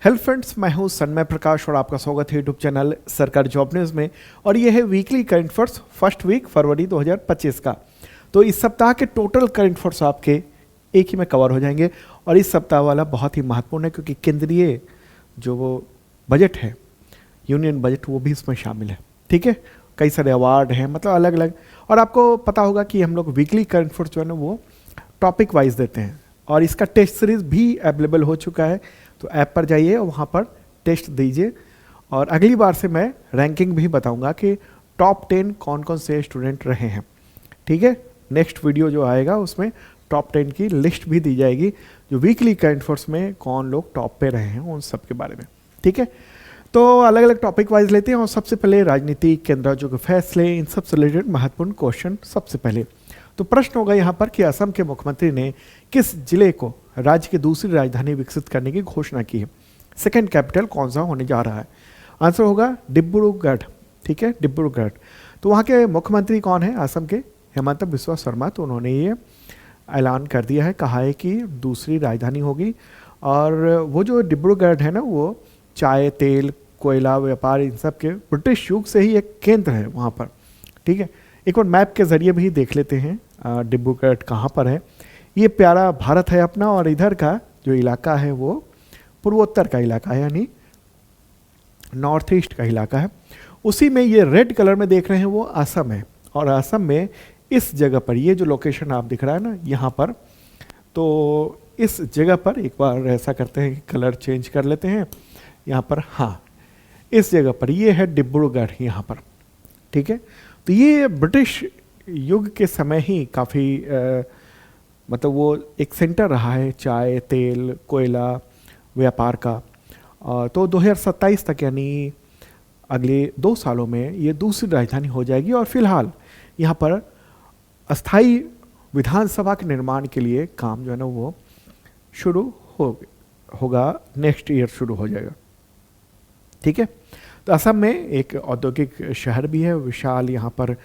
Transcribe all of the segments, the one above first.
Hello friends, मैं हूं सन्मय प्रकाश और आपका स्वागत है यूट्यूब चैनल सरकारी जॉब न्यूज़ में। और ये है weekly current affairs first week February 2025 का। तो इस सप्ताह के टोटल करंट अफेयर्स आपके एक ही में कवर हो जाएंगे। और इस सप्ताह वाला बहुत ही महत्वपूर्ण है क्योंकि केंद्रीय जो वो बजट है, यूनियन बजट, वो भी इसमें शामिल है। ठीक है, कई सारे अवार्ड हैं, मतलब अलग अलग। और आपको पता होगा कि हम लोग वीकली करंट अफेयर्स जो है ना वो टॉपिक वाइज देते हैं और इसका टेस्ट सीरीज भी अवेलेबल हो चुका है। तो ऐप पर जाइए और वहाँ पर टेस्ट दीजिए। और अगली बार से मैं रैंकिंग भी बताऊंगा कि टॉप 10 कौन कौन से स्टूडेंट रहे हैं। ठीक है, नेक्स्ट वीडियो जो आएगा उसमें टॉप 10 की लिस्ट भी दी जाएगी, जो वीकली करंट अफेयर्स में कौन लोग टॉप पे रहे हैं उन सब के बारे में। ठीक है, तो अलग अलग टॉपिक वाइज लेते हैं। और सबसे पहले राजनीति, केंद्र राज्यों के फैसले, इन सब से रिलेटेड महत्वपूर्ण क्वेश्चन। सबसे पहले तो प्रश्न होगा यहाँ पर कि असम के मुख्यमंत्री ने किस जिले को राज्य की दूसरी राजधानी विकसित करने की घोषणा की है। सेकंड कैपिटल कौन सा होने जा रहा है? आंसर होगा डिब्रूगढ़। ठीक है, डिब्रूगढ़। तो वहाँ के मुख्यमंत्री कौन है? असम के हेमंत बिस्वा शर्मा। तो उन्होंने ये ऐलान कर दिया है, कहा है कि दूसरी राजधानी होगी। और वो जो डिब्रूगढ़ है ना, वो चाय, तेल, कोयला, व्यापार, इन सब के ब्रिटिश युग से ही एक केंद्र है वहाँ पर। ठीक है, एक बार मैप के जरिए भी देख लेते हैं डिब्रूगढ़ कहाँ पर है। ये प्यारा भारत है अपना, और इधर का जो इलाका है वो पूर्वोत्तर का इलाका है, यानी नॉर्थ ईस्ट का इलाका है। उसी में ये रेड कलर में देख रहे हैं वो असम है। और असम में इस जगह पर, ये जो लोकेशन आप दिख रहा है ना यहाँ पर, तो इस जगह पर एक बार ऐसा करते हैं कि कलर चेंज कर लेते हैं यहाँ पर। हाँ, इस जगह पर ये है डिब्रूगढ़ यहाँ पर। ठीक है, तो ये ब्रिटिश युग के समय ही काफ़ी मतलब वो एक सेंटर रहा है चाय, तेल, कोयला, व्यापार का। तो 2027 तक, यानी अगले 2 सालों में ये दूसरी राजधानी हो जाएगी। और फिलहाल यहाँ पर अस्थाई विधानसभा के निर्माण के लिए काम जो है ना वो शुरू होगा, नेक्स्ट ईयर शुरू हो जाएगा। ठीक है, तो असम में एक औद्योगिक शहर भी है, विशाल यहाँ पर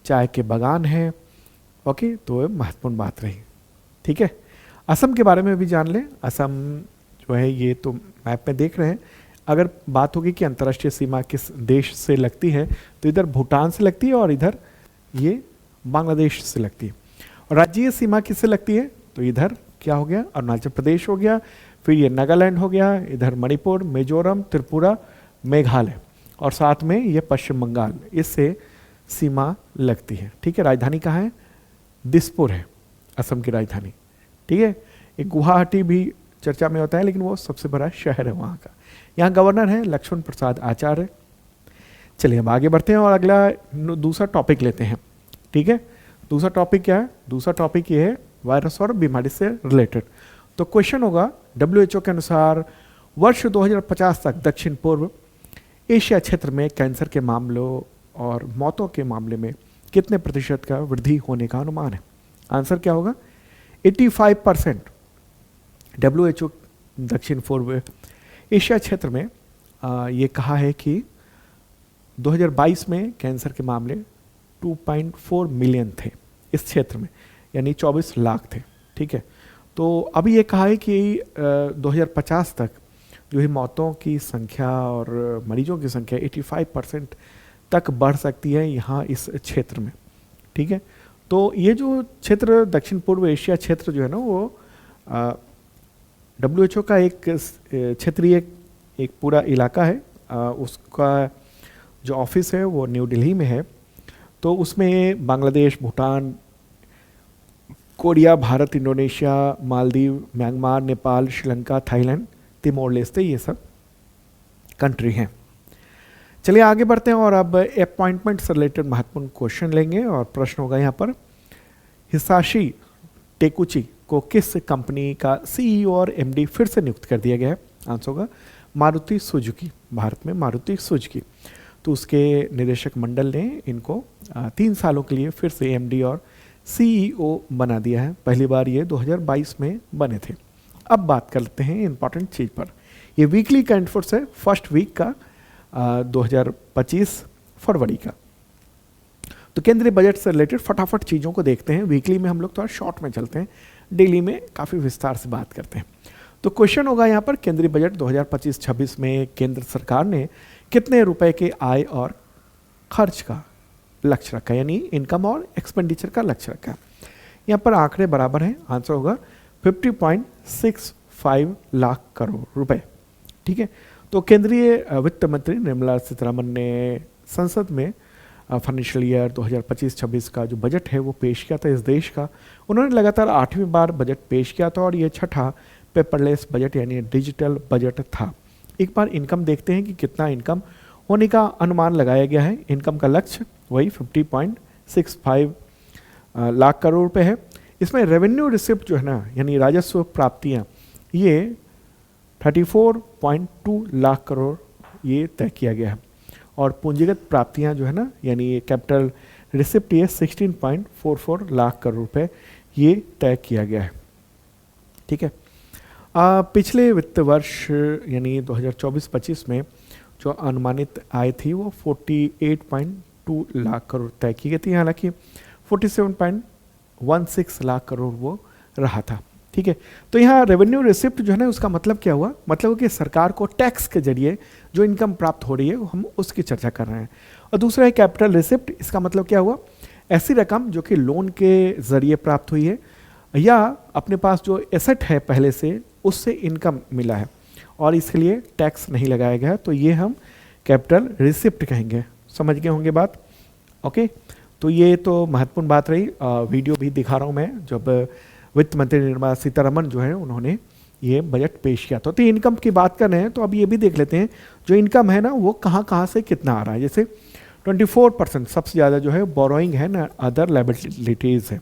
चाय के बागान हैं। ओके, तो महत्वपूर्ण बात रही। ठीक है, असम के बारे में भी जान लें। असम जो है ये तो मैप में देख रहे हैं। अगर बात होगी कि अंतर्राष्ट्रीय सीमा किस देश से लगती है, तो इधर भूटान से लगती है और इधर ये बांग्लादेश से लगती है। और राज्यीय सीमा किससे लगती है? तो इधर क्या हो गया? अरुणाचल प्रदेश हो गया, फिर ये नागालैंड हो गया, इधर मणिपुर, मिजोरम, त्रिपुरा, मेघालय, और साथ में ये पश्चिम बंगाल, इससे सीमा लगती है। ठीक है, राजधानी कहाँ है? दिसपुर है असम की राजधानी। ठीक है, एक गुवाहाटी भी चर्चा में होता है, लेकिन वो सबसे बड़ा शहर है वहाँ का। यहाँ गवर्नर है लक्ष्मण प्रसाद आचार्य। चलिए अब आगे बढ़ते हैं और अगला दूसरा टॉपिक लेते हैं। ठीक है, दूसरा टॉपिक क्या है? दूसरा टॉपिक ये है वायरस और बीमारी से रिलेटेड। तो क्वेश्चन होगा, WHO के अनुसार वर्ष 2050 तक दक्षिण पूर्व एशिया क्षेत्र में कैंसर के मामलों और मौतों के मामले में कितने प्रतिशत का वृद्धि होने का अनुमान है? आंसर क्या होगा? 85%। WHO दक्षिण पूर्व एशिया क्षेत्र में ये कहा है कि 2022 में कैंसर के मामले 2.4 मिलियन थे इस क्षेत्र में, यानी 24 लाख थे। ठीक है, तो अभी ये कहा है कि 2050 तक जो है मौतों की संख्या और मरीजों की संख्या 85% तक बढ़ सकती है यहाँ इस क्षेत्र में। ठीक है, तो ये जो क्षेत्र दक्षिण पूर्व एशिया क्षेत्र जो है ना वो WHO का एक क्षेत्रीय एक पूरा इलाका है। उसका जो ऑफिस है वो न्यू दिल्ली में है। तो उसमें Bangladesh, Bhutan, Korea, Bharat, Indonesia, Maldives, Myanmar, Nepal, Sri Lanka, Thailand, Timor Leste, ये सब कंट्री हैं। चलिए आगे बढ़ते हैं और अब अपॉइंटमेंट से रिलेटेड महत्वपूर्ण क्वेश्चन लेंगे। और प्रश्न होगा यहाँ पर, हिसाशी टेकुची को किस कंपनी का CEO और MD फिर से नियुक्त कर दिया गया है? आंसर होगा मारुति सुजुकी। भारत में मारुति सुजुकी। तो उसके निदेशक मंडल ने इनको 3 सालों के लिए फिर से MD और CEO बना दिया है। पहली बार ये 2022 में बने थे। अब बात करते हैं इंपॉर्टेंट चीज़ पर। ये वीकली करंट अफेयर्स है फर्स्ट वीक का 2025 फरवरी का। तो केंद्रीय बजट से रिलेटेड फटाफट चीज़ों को देखते हैं। वीकली में हम लोग थोड़ा शॉर्ट में चलते हैं, डेली में काफ़ी विस्तार से बात करते हैं। तो क्वेश्चन होगा यहाँ पर केंद्रीय बजट 2025-26 में केंद्र सरकार ने कितने रुपए के आय और खर्च का लक्ष्य रखा है, यानी इनकम और एक्सपेंडिचर का लक्ष्य रखा है। यहाँ पर आंकड़े बराबर हैं, आंसर होगा 50.65 लाख करोड़ रुपए। ठीक है, तो केंद्रीय वित्त मंत्री निर्मला सीतारमण ने संसद में फाइनेंशियल ईयर 2025-26 का जो बजट है वो पेश किया था इस देश का। उन्होंने लगातार 8वीं बार बजट पेश किया था और ये छठा पेपरलेस बजट यानी डिजिटल बजट था। एक बार इनकम देखते हैं कि कितना इनकम होने का अनुमान लगाया गया है। इनकम का लक्ष्य वही 50.65 लाख करोड़ रुपए है। इसमें रेवेन्यू रिसिप्ट जो है ना, यानी राजस्व प्राप्तियां, ये 34.2 लाख करोड़ ये तय किया गया है। और पूंजीगत प्राप्तियां जो है ना, यानी कैपिटल रिसिप्ट, ये 16.44 लाख करोड़ रुपए ये तय किया गया है। ठीक है, पिछले वित्त वर्ष यानी 2024-25 में जो अनुमानित आय थी वो 48.2 लाख करोड़ तय की गई थी, हालांकि 47.16 लाख करोड़ वो रहा था। ठीक है, तो यहाँ रेवेन्यू रिसिप्ट जो है ना, उसका मतलब क्या हुआ, मतलब कि सरकार को टैक्स के जरिए जो इनकम प्राप्त हो रही है हम उसकी चर्चा कर रहे हैं। और दूसरा है कैपिटल रिसिप्ट, इसका मतलब क्या हुआ, ऐसी रकम जो कि लोन के जरिए प्राप्त हुई है या अपने पास जो एसेट है पहले से उससे इनकम मिला है और इसके लिए टैक्स नहीं लगाया गया, तो ये हम कैपिटल रिसिप्ट कहेंगे। समझ गए होंगे बात। ओके, तो ये तो महत्वपूर्ण बात रही। वीडियो भी दिखा रहा हूँ मैं, जब वित्त मंत्री निर्मला सीतारमण जो है उन्होंने ये बजट पेश किया था। तो इनकम की बात कर रहे हैं तो अब ये भी देख लेते हैं जो इनकम है ना वो कहाँ कहाँ से कितना आ रहा है। जैसे 24% सबसे ज़्यादा जो है बोरोइंग है ना, अदर लायबिलिटीज़ है।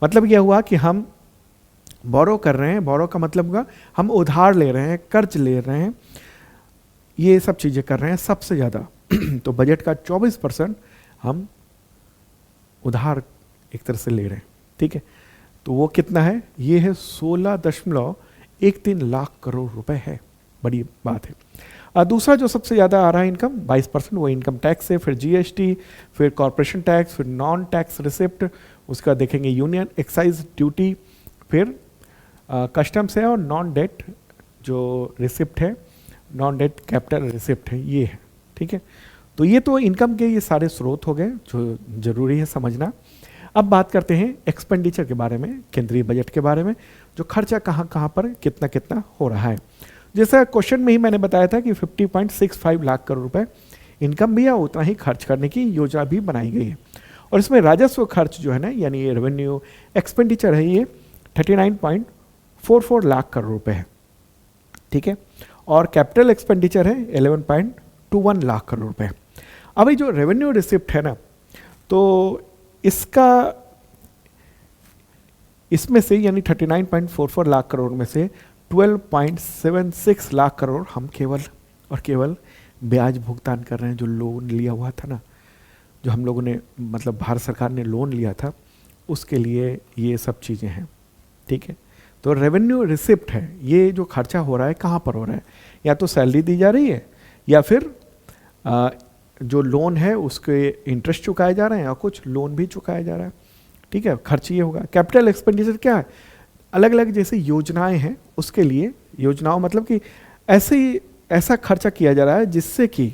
मतलब यह हुआ कि हम बोरो कर रहे हैं, बोरो का मतलब हुआ हम उधार ले रहे हैं, कर्ज ले रहे हैं, ये सब चीज़ें कर रहे हैं सबसे ज़्यादा। तो बजट का 24% हम उधार एक तरह से ले रहे हैं। ठीक है, तो वो कितना है, ये है 16.13 लाख करोड़ रुपए है, बड़ी बात है। दूसरा जो सबसे ज़्यादा आ रहा है इनकम 22%, वो इनकम टैक्स है, फिर जीएसटी, फिर कॉरपोरेशन टैक्स, फिर नॉन टैक्स रिसिप्ट, उसका देखेंगे यूनियन एक्साइज ड्यूटी, फिर कस्टम्स है और नॉन डेट जो रिसिप्ट है, नॉन डेट कैपिटल रिसिप्ट है, ये है। ठीक है, तो ये तो इनकम के ये सारे स्रोत हो गए जो जरूरी है समझना। अब बात करते हैं एक्सपेंडिचर के बारे में, केंद्रीय बजट के बारे में, जो खर्चा कहाँ कहाँ पर कितना कितना हो रहा है। जैसा क्वेश्चन में ही मैंने बताया था कि 50.65 लाख करोड़ रुपए इनकम भी है, उतना ही खर्च करने की योजना भी बनाई गई है। और इसमें राजस्व खर्च जो है ना, यानी रेवेन्यू एक्सपेंडिचर है, ये 39.44 लाख करोड़ रुपए है। ठीक है, और कैपिटल एक्सपेंडिचर है 11.21 लाख करोड़ रुपए। अब ये जो रेवेन्यू रिसिप्ट है ना, तो इसमें से यानी 39.44 लाख करोड़ में से 12.76 लाख करोड़ हम केवल और केवल ब्याज भुगतान कर रहे हैं। जो लोन लिया हुआ था ना, जो हम लोगों ने मतलब भारत सरकार ने लोन लिया था, उसके लिए ये सब चीज़ें हैं। ठीक है, तो रेवेन्यू रिसिप्ट है, ये जो खर्चा हो रहा है कहाँ पर हो रहा है, या तो सैलरी दी जा रही है या फिर जो लोन है उसके इंटरेस्ट चुकाए जा रहे हैं और कुछ लोन भी चुकाया जा रहा है। ठीक है, खर्च ये होगा। कैपिटल एक्सपेंडिचर क्या है, अलग अलग जैसे योजनाएं हैं उसके लिए, योजनाओं मतलब कि ऐसा खर्चा किया जा रहा है जिससे कि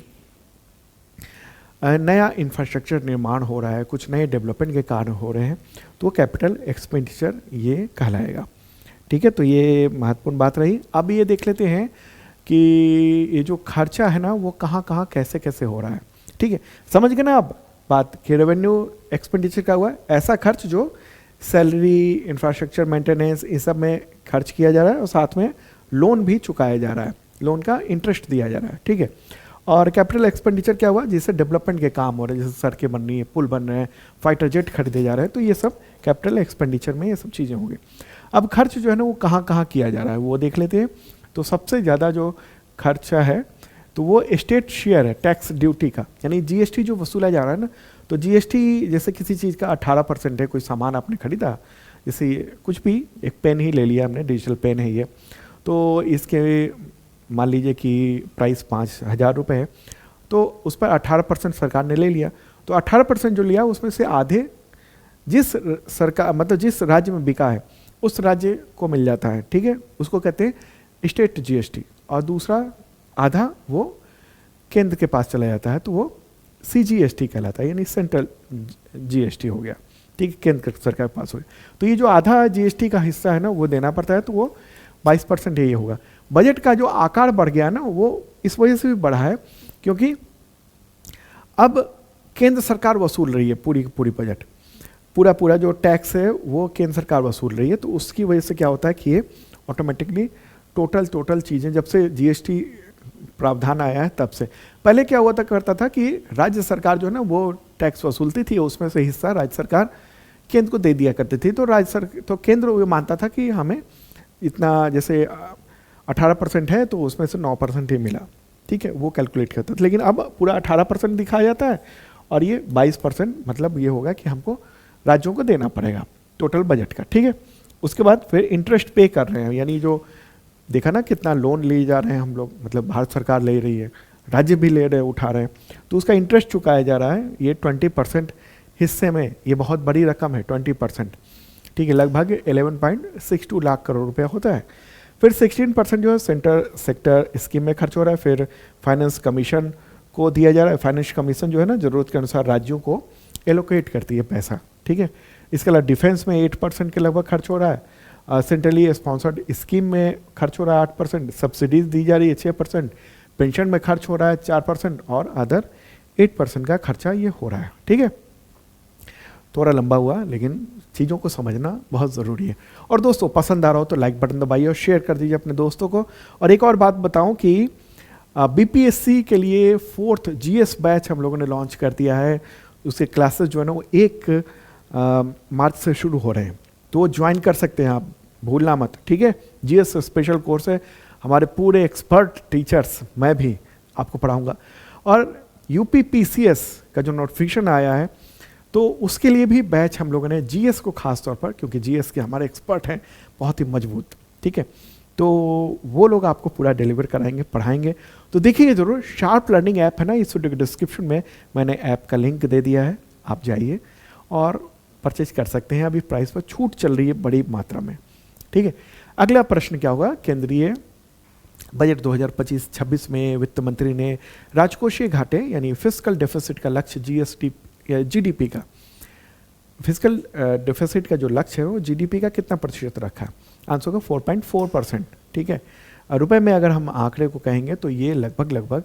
नया इंफ्रास्ट्रक्चर निर्माण हो रहा है, कुछ नए डेवलपमेंट के कार्य हो रहे हैं, तो कैपिटल एक्सपेंडिचर ये कहलाएगा। ठीक है, तो ये महत्वपूर्ण बात रही। अब ये देख लेते हैं कि ये जो खर्चा है ना वो कहाँ कहाँ कैसे कैसे हो रहा है। ठीक है, समझ गए ना आप बात कि रेवेन्यू एक्सपेंडिचर का हुआ है ऐसा खर्च जो सैलरी, इंफ्रास्ट्रक्चर मेंटेनेंस, इस सब में खर्च किया जा रहा है और साथ में लोन भी चुकाया जा रहा है, लोन का इंटरेस्ट दिया जा रहा है। ठीक है, और कैपिटल एक्सपेंडिचर क्या हुआ, जिससे डेवलपमेंट के काम हो रहे हैं, जैसे सड़कें बन रही है, पुल बन रहे हैं, फाइटर जेट खरीदे जा रहे हैं, तो ये सब कैपिटल एक्सपेंडिचर में ये सब चीज़ें होंगी। अब खर्च जो है ना वो कहाँ कहाँ किया जा रहा है वो देख लेते हैं। तो सबसे ज़्यादा जो खर्चा है तो वो स्टेट शेयर है टैक्स ड्यूटी का, यानी जीएसटी जो वसूला जा रहा है ना। तो जीएसटी जैसे किसी चीज़ का 18% है, कोई सामान आपने खरीदा, जैसे कुछ भी, एक पेन ही ले लिया हमने, डिजिटल पेन है ये, तो इसके मान लीजिए कि प्राइस 5,000 रुपये है, तो उस पर 18% सरकार ने ले लिया। तो 18% जो लिया उसमें से आधे जिस सरकार मतलब जिस राज्य में बिका है उस राज्य को मिल जाता है। ठीक है, उसको कहते हैं स्टेट जीएसटी, और दूसरा आधा वो केंद्र के पास चला जाता है, तो वो सीजीएसटी कहलाता है, यानी सेंट्रल जीएसटी हो गया, ठीक है, केंद्र सरकार के पास हो गया। तो ये जो आधा जीएसटी का हिस्सा है ना वो देना पड़ता है, तो वो 22% ये होगा। बजट का जो आकार बढ़ गया ना वो इस वजह से भी बढ़ा है क्योंकि अब केंद्र सरकार वसूल रही है पूरी बजट, पूरा जो टैक्स है वो केंद्र सरकार वसूल रही है। तो उसकी वजह से क्या होता है कि ये ऑटोमेटिकली टोटल चीज़ें, जब से जीएसटी प्रावधान आया है तब से, पहले क्या हुआ करता था कि राज्य सरकार जो है ना वो टैक्स वसूलती थी, उसमें से हिस्सा राज्य सरकार केंद्र को दे दिया करती थी। तो केंद्र ये मानता था कि हमें इतना, जैसे 18% है तो उसमें से 9% ही मिला, ठीक है, वो कैलकुलेट करता था। लेकिन अब पूरा 18% दिखाया जाता है और ये 22%, मतलब ये होगा कि हमको राज्यों को देना पड़ेगा टोटल बजट का, ठीक है। उसके बाद फिर इंटरेस्ट पे कर रहे हैं, यानी जो देखा ना कितना लोन ले जा रहे हैं हम लोग, मतलब भारत सरकार ले रही है, राज्य भी ले रहे हैं, उठा रहे हैं, तो उसका इंटरेस्ट चुकाया जा रहा है। ये 20% हिस्से में ये बहुत बड़ी रकम है 20%, ठीक है, लगभग 11.62 लाख करोड़ रुपया होता है। फिर 16% जो है सेक्टर स्कीम में खर्च हो रहा है। फिर फाइनेंस कमीशन को दिया जा रहा है। फाइनेंस कमीशन जो है ना ज़रूरत के अनुसार राज्यों को एलोकेट करती है पैसा, ठीक है। इसके अलावा डिफेंस में 8% के लगभग खर्च हो रहा है। सेंट्रली स्पॉन्सर्ड स्कीम में खर्च हो रहा है 8%, सब्सिडीज दी जा रही है 6%, पेंशन में खर्च हो रहा है 4% और अदर 8% का खर्चा ये हो रहा है, ठीक है। थोड़ा लंबा हुआ लेकिन चीज़ों को समझना बहुत ज़रूरी है। और दोस्तों पसंद आ रहा हो तो लाइक बटन दबाइए और शेयर कर दीजिए अपने दोस्तों को। और एक और बात बताऊं कि बीपीएससी के लिए 4th जीएस बैच हम लोगों ने लॉन्च कर दिया है। उसके क्लासेस जो है ना वो 1 मार्च से शुरू हो रहे हैं, तो ज्वाइन कर सकते हैं आप, भूलना मत, ठीक है। जीएस स्पेशल कोर्स है, हमारे पूरे एक्सपर्ट टीचर्स, मैं भी आपको पढ़ाऊंगा। और यूपीपीसीएस का जो नोटिफिकेशन आया है तो उसके लिए भी बैच हम लोगों ने जीएस को खास तौर पर, क्योंकि जीएस के हमारे एक्सपर्ट हैं बहुत ही मजबूत, ठीक है, तो वो लोग आपको पूरा डिलीवर कराएंगे, पढ़ाएंगे। तो देखिए ज़रूर, शार्प लर्निंग ऐप है ना, इस वीडियो के डिस्क्रिप्शन में मैंने ऐप का लिंक दे दिया है, आप जाइए और परचेज कर सकते हैं। अभी प्राइस पर छूट चल रही है बड़ी मात्रा में, ठीक है। अगला प्रश्न क्या होगा, केंद्रीय बजट 2025-26 में वित्त मंत्री ने राजकोषीय घाटे यानी फिस्कल डेफिसिट का लक्ष्य जीडीपी का, फिस्कल डेफिसिट का जो लक्ष्य है वो जीडीपी का कितना प्रतिशत रखा है? आंसर होगा 4.4%, ठीक है। रुपए में अगर हम आंकड़े को कहेंगे तो ये लगभग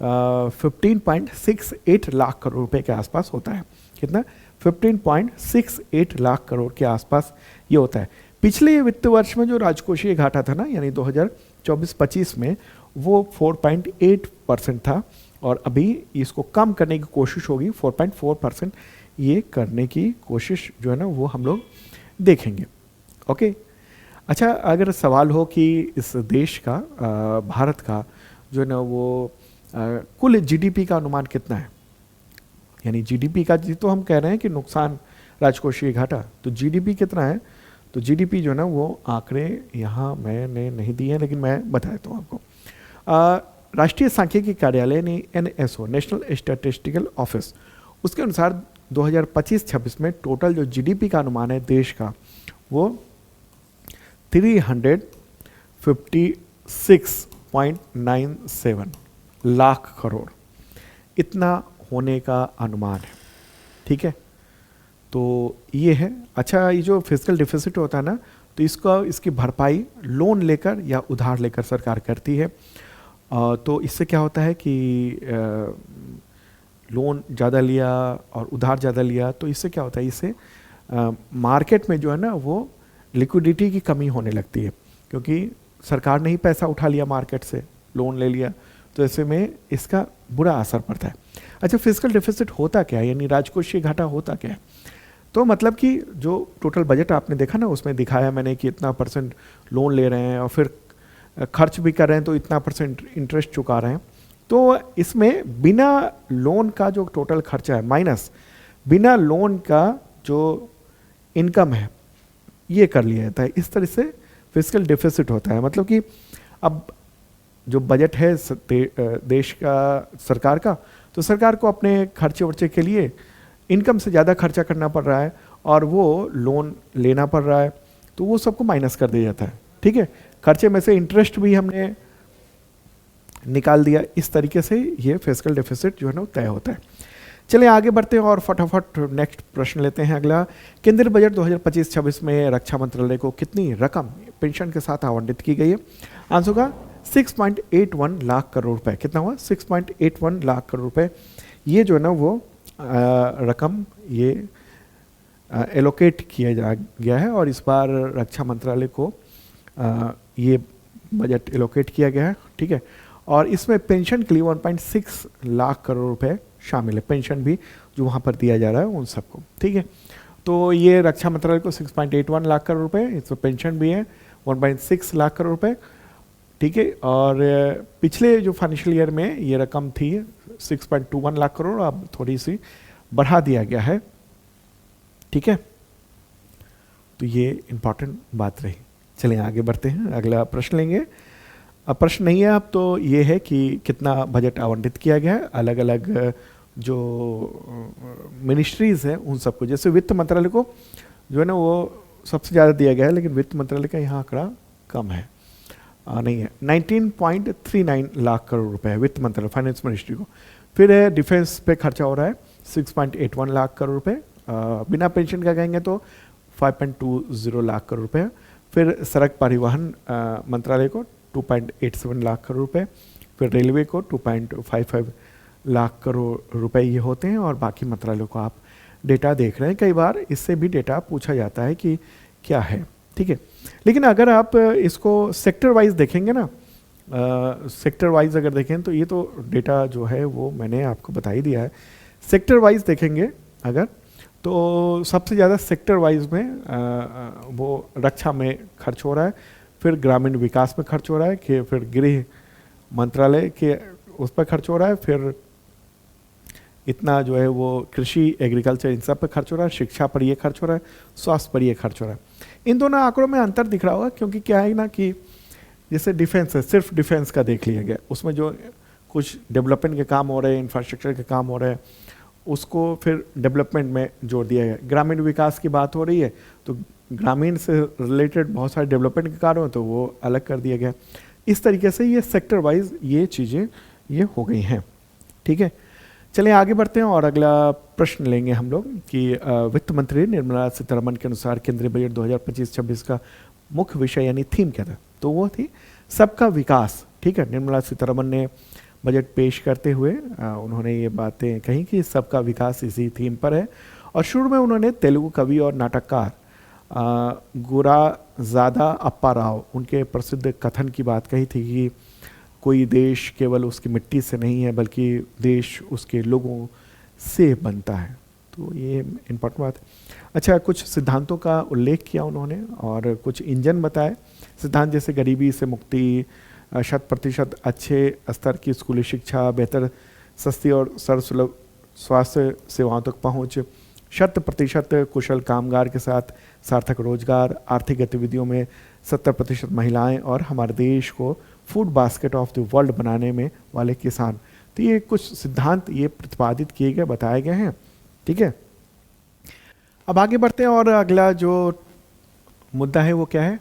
15.68 लाख करोड़ रुपए के आसपास होता है। कितना? 15.68 लाख करोड़ के आसपास ये होता है। पिछले वित्त वर्ष में जो राजकोषीय घाटा था ना, यानी 2024-25 में, वो 4.8% था और अभी इसको कम करने की कोशिश होगी, 4.4% ये करने की कोशिश जो है ना वो हम लोग देखेंगे, ओके। अच्छा, अगर सवाल हो कि इस देश का, भारत का जो है ना वो कुल जीडीपी का अनुमान कितना है, यानी जीडीपी का, जी तो हम कह रहे हैं कि नुकसान राजकोषीय घाटा, तो जीडीपी कितना है? तो जीडीपी जो है ना वो आंकड़े यहाँ मैंने नहीं दिए हैं, लेकिन मैं बता देता हूँ आपको। राष्ट्रीय सांख्यिकी कार्यालय ने एनएसओ, नेशनल स्टैटिस्टिकल ऑफिस, उसके अनुसार 2025-26 में टोटल जो जीडीपी का अनुमान है देश का वो 356.97 लाख करोड़ इतना होने का अनुमान है, ठीक है। तो ये है। अच्छा, ये जो फिस्कल डिफिसिट होता है ना, तो इसकी भरपाई लोन लेकर या उधार लेकर सरकार करती है। तो इससे क्या होता है कि लोन ज़्यादा लिया और उधार ज़्यादा लिया तो इससे क्या होता है, इससे मार्केट में जो है ना वो लिक्विडिटी की कमी होने लगती है, क्योंकि सरकार ने ही पैसा उठा लिया मार्केट से, लोन ले लिया, तो ऐसे में इसका बुरा असर पड़ता है। अच्छा, फिस्कल डेफिसिट होता क्या है, यानी राजकोषीय घाटा होता क्या है? तो मतलब कि जो टोटल बजट आपने देखा ना, उसमें दिखाया मैंने कि इतना % लोन ले रहे हैं और फिर खर्च भी कर रहे हैं तो इतना % इंटरेस्ट चुका रहे हैं। तो इसमें बिना लोन का जो टोटल खर्चा है माइनस बिना लोन का जो इनकम है ये कर लिया जाता है। इस तरह से फिस्कल डेफिसिट होता है। मतलब कि अब जो बजट है देश का, सरकार का, तो सरकार को अपने खर्चे वर्चे के लिए इनकम से ज़्यादा खर्चा करना पड़ रहा है और वो लोन लेना पड़ रहा है, तो वो सबको माइनस कर दिया जाता है, ठीक है। खर्चे में से इंटरेस्ट भी हमने निकाल दिया। इस तरीके से ये फिस्कल डेफिसिट जो है ना तय होता है। चलिए आगे बढ़ते हैं और फटाफट नेक्स्ट प्रश्न लेते हैं। अगला, केंद्रीय बजट 2025-26 में रक्षा मंत्रालय को कितनी रकम पेंशन के साथ आवंटित की गई है? आंसर होगा 6.81 लाख करोड़ रुपए। कितना हुआ? 6.81 लाख करोड़ रुपए। ये जो है ना वो रकम ये एलोकेट किया गया है और इस बार रक्षा मंत्रालय को ये बजट एलोकेट किया गया है, ठीक है। और इसमें पेंशन के लिए 1.6 लाख करोड़ रुपए शामिल है, पेंशन भी जो वहाँ पर दिया जा रहा है उन सबको, ठीक है। तो ये रक्षा मंत्रालय को 6.81 लाख करोड़ रुपए, इसमें पेंशन भी है 1.6 लाख करोड़ रुपए, ठीक है। और पिछले जो फाइनेंशियल ईयर में ये रकम थी 6.21 लाख करोड़, अब थोड़ी सी बढ़ा दिया गया है, ठीक है। तो ये इंपॉर्टेंट बात रही। चलिए आगे बढ़ते हैं, अगला प्रश्न लेंगे। अब प्रश्न नहीं है अब तो ये है कि कितना बजट आवंटित किया गया है अलग अलग जो मिनिस्ट्रीज़ हैं उन सबको। जैसे वित्त मंत्रालय को जो है ना वो सबसे ज़्यादा दिया गया है, लेकिन वित्त मंत्रालय का यहाँ आंकड़ा कम है, नहीं है। 19.39 लाख करोड़ रुपए है वित्त मंत्रालय, फाइनेंस मिनिस्ट्री को। फिर है डिफेंस पे खर्चा हो रहा है 6.81 लाख करोड़ रुपए, बिना पेंशन का कहेंगे तो 5.20 लाख करोड़ रुपए। फिर सड़क परिवहन मंत्रालय को 2.87 लाख करोड़ रुपए, फिर रेलवे को 2.55 लाख करोड़ रुपए ये होते हैं। और बाकी मंत्रालयों को आप डेटा देख रहे हैं, कई बार इससे भी डेटा पूछा जाता है कि क्या है, ठीक है। लेकिन अगर आप इसको सेक्टर वाइज देखेंगे ना, सेक्टर वाइज अगर देखें तो ये तो डेटा जो है वो मैंने आपको बता ही दिया है। सेक्टर वाइज देखेंगे अगर तो सबसे ज़्यादा सेक्टर वाइज में वो रक्षा में खर्च हो रहा है, फिर ग्रामीण विकास में खर्च हो रहा है, कि फिर गृह मंत्रालय के उस पर खर्च हो रहा है, फिर इतना जो है वो कृषि एग्रीकल्चर इन सब पर खर्च हो रहा है, शिक्षा पर ये खर्च हो रहा है, स्वास्थ्य पर ये खर्च हो रहा है। इन दोनों आंकड़ों में अंतर दिख रहा होगा, क्योंकि क्या है ना कि जैसे डिफेंस है, सिर्फ डिफेंस का देख लिया गया, उसमें जो कुछ डेवलपमेंट के काम हो रहे हैं, इंफ्रास्ट्रक्चर के काम हो रहे हैं, उसको फिर डेवलपमेंट में जोड़ दिया गया। ग्रामीण विकास की बात हो रही है तो ग्रामीण से रिलेटेड बहुत सारे डेवलपमेंट के कार्य हो तो वो अलग कर दिया गया। इस तरीके से ये सेक्टर वाइज ये चीज़ें ये हो गई हैं, ठीक है। चलिए आगे बढ़ते हैं और अगला प्रश्न लेंगे हम लोग कि वित्त मंत्री निर्मला सीतारमण के अनुसार केंद्रीय बजट 2025-26 का मुख्य विषय यानी थीम क्या था? तो वो थी सबका विकास, ठीक है। निर्मला सीतारमण ने बजट पेश करते हुए उन्होंने ये बातें कही कि सबका विकास इसी थीम पर है। और शुरू में उन्होंने तेलुगु कवि और नाटककार गुराजादा अप्पा राव उनके प्रसिद्ध कथन की बात कही थी कि कोई देश केवल उसकी मिट्टी से नहीं है बल्कि देश उसके लोगों से बनता है। तो ये इम्पोर्टेंट बात है। अच्छा, कुछ सिद्धांतों का उल्लेख किया उन्होंने और कुछ इंजन बताए सिद्धांत, जैसे गरीबी से मुक्ति, 100% अच्छे स्तर की स्कूली शिक्षा, बेहतर सस्ती और सर्वसुलभ स्वास्थ्य सेवाओं तक पहुँच, 100% कुशल कामगार के साथ सार्थक रोजगार, आर्थिक गतिविधियों में 70% महिलाएं और हमारे देश को food basket of the world बनाने में वाले किसान। तो ये कुछ सिद्धांत ये प्रतिपादित किए गए, बताए गए हैं, ठीक है। अब आगे बढ़ते हैं और अगला जो मुद्दा है वो क्या है?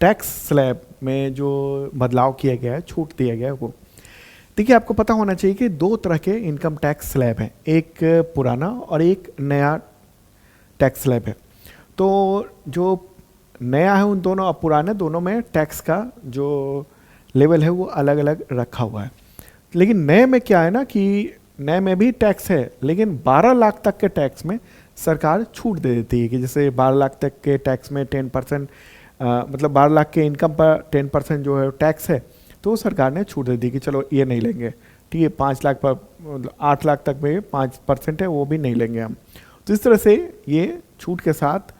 टैक्स स्लैब में जो बदलाव किया गया है, छूट दिया गया है वो। देखिए, आपको पता होना चाहिए कि दो तरह के इनकम टैक्स स्लैब हैं, एक पुराना और एक नया टैक्स स्लैब है। तो जो नया है उन दोनों और पुराने दोनों में टैक्स का जो लेवल है वो अलग अलग रखा हुआ है। लेकिन नए में क्या है ना कि नए में भी टैक्स है, लेकिन 12 लाख तक के टैक्स में सरकार छूट दे देती है कि जैसे 12 लाख तक के टैक्स में 10% मतलब 12 लाख के इनकम पर 10% जो है टैक्स है, तो सरकार ने छूट दे दी कि चलो ये नहीं लेंगे, ठीक है। 5 लाख पर 8 लाख तक में 5% है वो भी नहीं लेंगे हम। तो इस तरह से ये छूट के साथ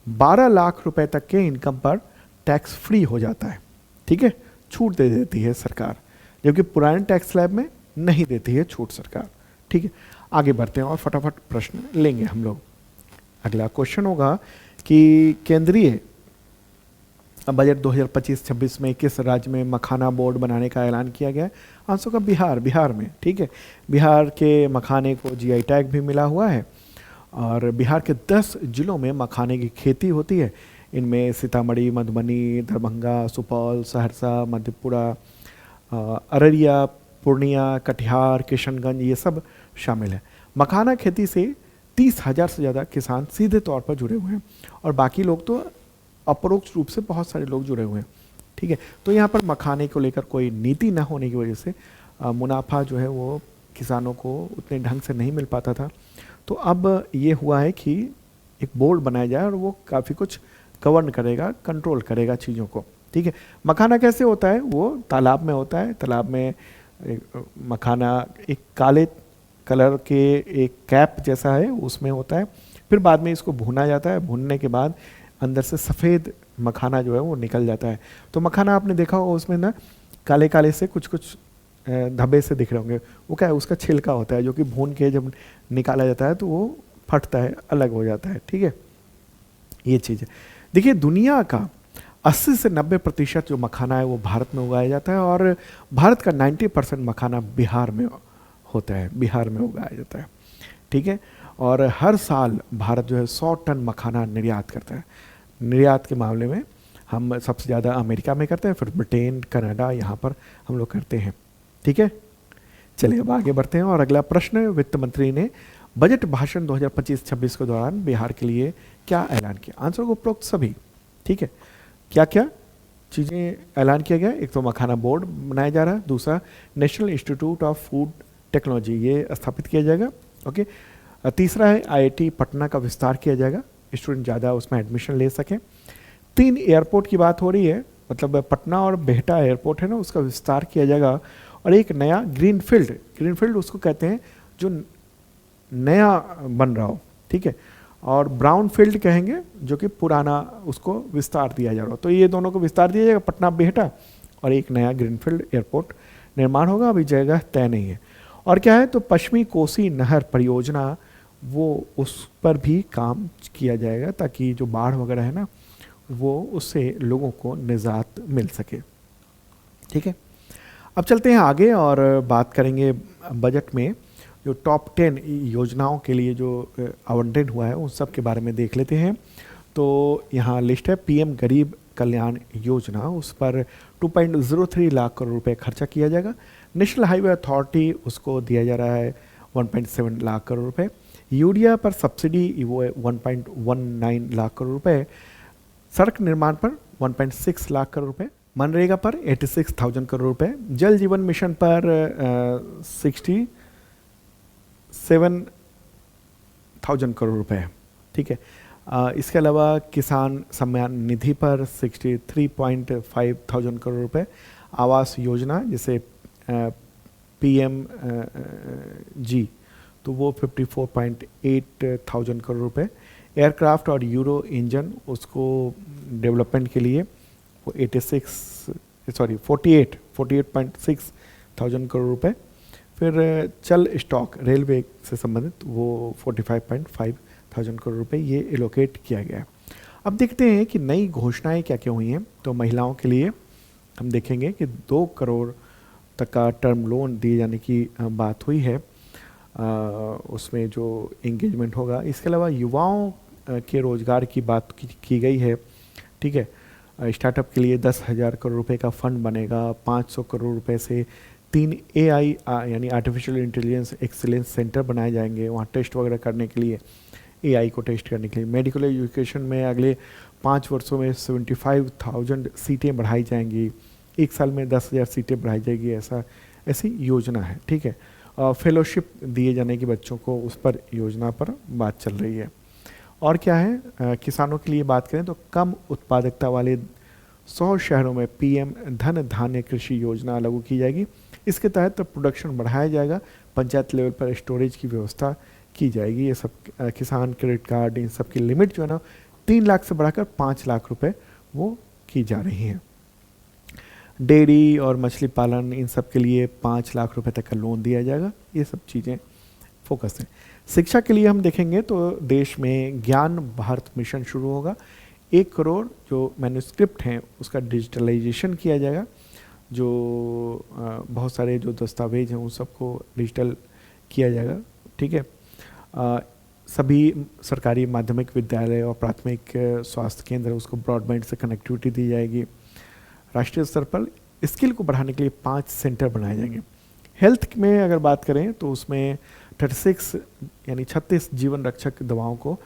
12 लाख रुपए तक के इनकम पर टैक्स फ्री हो जाता है, ठीक है। छूट दे देती है सरकार, जबकि पुराने टैक्स स्लैब में नहीं देती है छूट सरकार, ठीक है। आगे बढ़ते हैं और फटाफट प्रश्न लेंगे हम लोग। अगला क्वेश्चन होगा कि केंद्रीय बजट 2025-26 में किस राज्य में मखाना बोर्ड बनाने का ऐलान किया गया है? आंसर का बिहार में, ठीक है। बिहार के मखाने को GI टैग भी मिला हुआ है और बिहार के 10 जिलों में मखाने की खेती होती है। इनमें सीतामढ़ी, मधुबनी, दरभंगा, सुपौल, सहरसा, मधेपुरा, अररिया, पूर्णिया, कटिहार, किशनगंज, ये सब शामिल है। मखाना खेती से 30,000 से ज़्यादा किसान सीधे तौर पर जुड़े हुए हैं और बाकी लोग तो अपरोक्ष रूप से बहुत सारे लोग जुड़े हुए हैं। ठीक है, तो यहाँ पर मखाने को लेकर कोई नीति न होने की वजह से मुनाफा जो है वो किसानों को उतने ढंग से नहीं मिल पाता था। तो अब ये हुआ है कि एक बोर्ड बनाया जाए और वो काफ़ी कुछ गवर्न करेगा, कंट्रोल करेगा चीज़ों को। ठीक है, मखाना कैसे होता है? वो तालाब में होता है। तालाब में मखाना एक काले कलर के एक कैप जैसा है, उसमें होता है। फिर बाद में इसको भुना जाता है। भुनने के बाद अंदर से सफ़ेद मखाना जो है वो निकल जाता है। तो मखाना आपने देखा होगा उसमें ना काले काले से कुछ कुछ धब्बे से दिख रहे होंगे, वो क्या है? उसका छिलका होता है, जो कि भून के जब निकाला जाता है तो वो फटता है, अलग हो जाता है। ठीक है, ये चीज़ है। देखिए, दुनिया का 80 से 90% जो मखाना है वो भारत में उगाया जाता है और भारत का 90% मखाना बिहार में होता है, बिहार में उगाया जाता है। ठीक है, और हर साल भारत जो है 100 टन मखाना निर्यात करता है। निर्यात के मामले में हम सबसे ज़्यादा अमेरिका में करते हैं, फिर ब्रिटेन, कनाडा, यहाँ पर हम लोग करते हैं। ठीक है, चलिए अब आगे बढ़ते हैं और अगला प्रश्न, वित्त मंत्री ने बजट भाषण 2025-26 के दौरान बिहार के लिए क्या ऐलान किया? आंसर को उपरोक्त सभी। ठीक है, क्या क्या चीज़ें ऐलान किया गया? एक तो मखाना बोर्ड बनाया जा रहा है, दूसरा national institute of food technology ये स्थापित किया जाएगा। ओके, तीसरा है आईआईटी पटना का विस्तार किया जाएगा, स्टूडेंट ज़्यादा उसमें एडमिशन ले सकें। 3 एयरपोर्ट की बात हो रही है, मतलब पटना और बेहटा एयरपोर्ट है ना, उसका विस्तार किया जाएगा। और एक नया ग्रीनफील्ड उसको कहते हैं जो नया बन रहा हो। ठीक है, और ब्राउन फील्ड कहेंगे जो कि पुराना, उसको विस्तार दिया जा रहा हो। तो ये दोनों को विस्तार दिया जाएगा, पटना बेहटा, और एक नया ग्रीनफील्ड एयरपोर्ट निर्माण होगा। अभी जगह तय नहीं है। और क्या है, तो पश्चिमी कोसी नहर परियोजना, वो उस पर भी काम किया जाएगा ताकि जो बाढ़ वगैरह है ना, वो उससे लोगों को निजात मिल सके। ठीक है, अब चलते हैं आगे और बात करेंगे बजट में जो टॉप 10 योजनाओं के लिए जो आवंटन हुआ है उन सब के बारे में देख लेते हैं। तो यहाँ लिस्ट है, पीएम गरीब कल्याण योजना, उस पर 2.03 लाख करोड़ रुपए खर्चा किया जाएगा। नेशनल हाईवे अथॉरिटी, उसको दिया जा रहा है 1.7 लाख करोड़ रुपए। यूरिया पर सब्सिडी वो 1.19 लाख करोड़ रुपए। सड़क निर्माण पर 1.6 लाख करोड़ रुपए। मनरेगा पर 86,000 करोड़ रुपए। जल जीवन मिशन पर 67,000 करोड़ रुपए। ठीक है, इसके अलावा किसान सम्मान निधि पर 63,500 करोड़ रुपए। आवास योजना जैसे पीएम जी, तो वो 54,800 करोड़ रुपए। एयरक्राफ्ट और यूरो इंजन, उसको डेवलपमेंट के लिए वो 48.6 करोड़ रुपए। फिर चल स्टॉक रेलवे से संबंधित वो 45,500 करोड़ रुपए ये एलोकेट किया गया है। अब देखते हैं कि नई घोषणाएं क्या क्या हुई हैं। तो महिलाओं के लिए हम देखेंगे कि 2 करोड़ तक का टर्म लोन दिए जाने की बात हुई है, उसमें जो एंगेजमेंट होगा। इसके अलावा युवाओं के रोजगार की बात की गई है। ठीक है, स्टार्टअप के लिए 10,000 करोड़ रुपए का फंड बनेगा। 500 करोड़ रुपए से 3 AI यानी आर्टिफिशियल इंटेलिजेंस एक्सीलेंस सेंटर बनाए जाएंगे, वहाँ टेस्ट वगैरह करने के लिए, AI को टेस्ट करने के लिए। मेडिकल एजुकेशन में अगले 5 वर्षों में 75,000 सीटें बढ़ाई जाएंगी। 1 साल में 10,000 सीटें बढ़ाई जाएगी, ऐसी योजना है। ठीक है, फेलोशिप दिए जाने की बच्चों को, उस पर योजना पर बात चल रही है। और क्या है, किसानों के लिए बात करें तो कम उत्पादकता वाले 100 शहरों में पीएम धन धान्य कृषि योजना लागू की जाएगी। इसके तहत प्रोडक्शन बढ़ाया जाएगा, पंचायत लेवल पर स्टोरेज की व्यवस्था की जाएगी। ये सब किसान क्रेडिट कार्ड, इन सब की लिमिट जो है ना 3 लाख से बढ़ाकर 5 लाख रुपए वो की जा रही है। डेयरी और मछली पालन, इन सब के लिए 5 लाख रुपए तक का लोन दिया जाएगा। ये सब चीज़ें फोकस है। शिक्षा के लिए हम देखेंगे तो देश में ज्ञान भारत मिशन शुरू होगा। 1 करोड़ जो मैन्युस्क्रिप्ट हैं उसका डिजिटलाइजेशन किया जाएगा। जो बहुत सारे जो दस्तावेज हैं उन सबको डिजिटल किया जाएगा। ठीक है, सभी सरकारी माध्यमिक विद्यालय और प्राथमिक स्वास्थ्य केंद्र उसको ब्रॉडबैंड से कनेक्टिविटी दी जाएगी। राष्ट्रीय स्तर पर स्किल को बढ़ाने के लिए 5 सेंटर बनाए जाएंगे। हेल्थ में अगर बात करें तो उसमें 36 यानी 36 जीवन रक्षक दवाओं को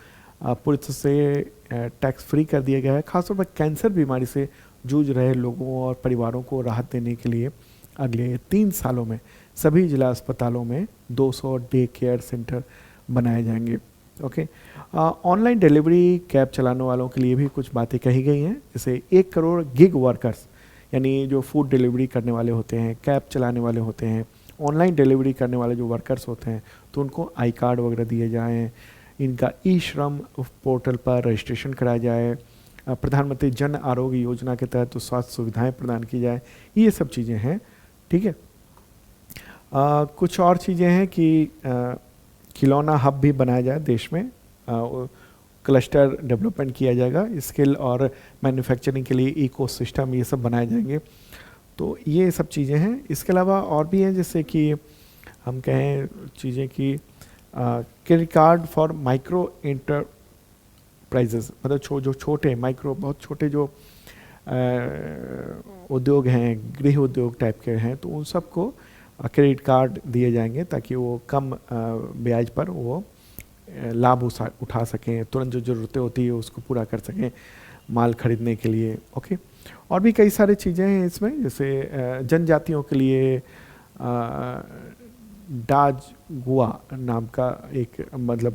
पूरी तरह से टैक्स फ्री कर दिया गया है। खासतौर पर कैंसर बीमारी से जूझ रहे लोगों और परिवारों को राहत देने के लिए अगले 3 सालों में सभी जिला अस्पतालों में 200 डे केयर सेंटर बनाए जाएंगे। ओके, ऑनलाइन डिलीवरी कैब चलाने वालों के लिए भी कुछ बातें कही गई हैं, जैसे 1 करोड़ गिग वर्कर्स यानी जो फूड डिलीवरी करने वाले होते हैं, कैब चलाने वाले होते हैं, ऑनलाइन डिलीवरी करने वाले जो वर्कर्स होते हैं, तो उनको आई कार्ड वगैरह दिए जाएँ, इनका ई श्रम पोर्टल पर रजिस्ट्रेशन कराया जाए, प्रधानमंत्री जन आरोग्य योजना के तहत तो स्वास्थ्य सुविधाएं प्रदान की जाए, ये सब चीज़ें हैं। ठीक है, कुछ और चीज़ें हैं कि खिलौना हब भी बनाया जाए देश में, क्लस्टर डेवलपमेंट किया जाएगा, स्किल और मैन्युफैक्चरिंग के लिए इकोसिस्टम ये सब बनाए जाएंगे। तो ये सब चीज़ें हैं। इसके अलावा और भी हैं, जैसे कि हम कहें चीज़ें कि credit card for micro enterprises, मतलब जो छोटे माइक्रो बहुत छोटे जो उद्योग हैं, गृह उद्योग टाइप के हैं, तो उन सबको क्रेडिट कार्ड दिए जाएंगे ताकि वो कम ब्याज पर वो लाभ उठा सकें, तुरंत जो ज़रूरतें होती है उसको पूरा कर सकें माल खरीदने के लिए। ओके, और भी कई सारी चीज़ें हैं इसमें, जैसे जनजातियों के लिए डाज गुआ नाम का एक मतलब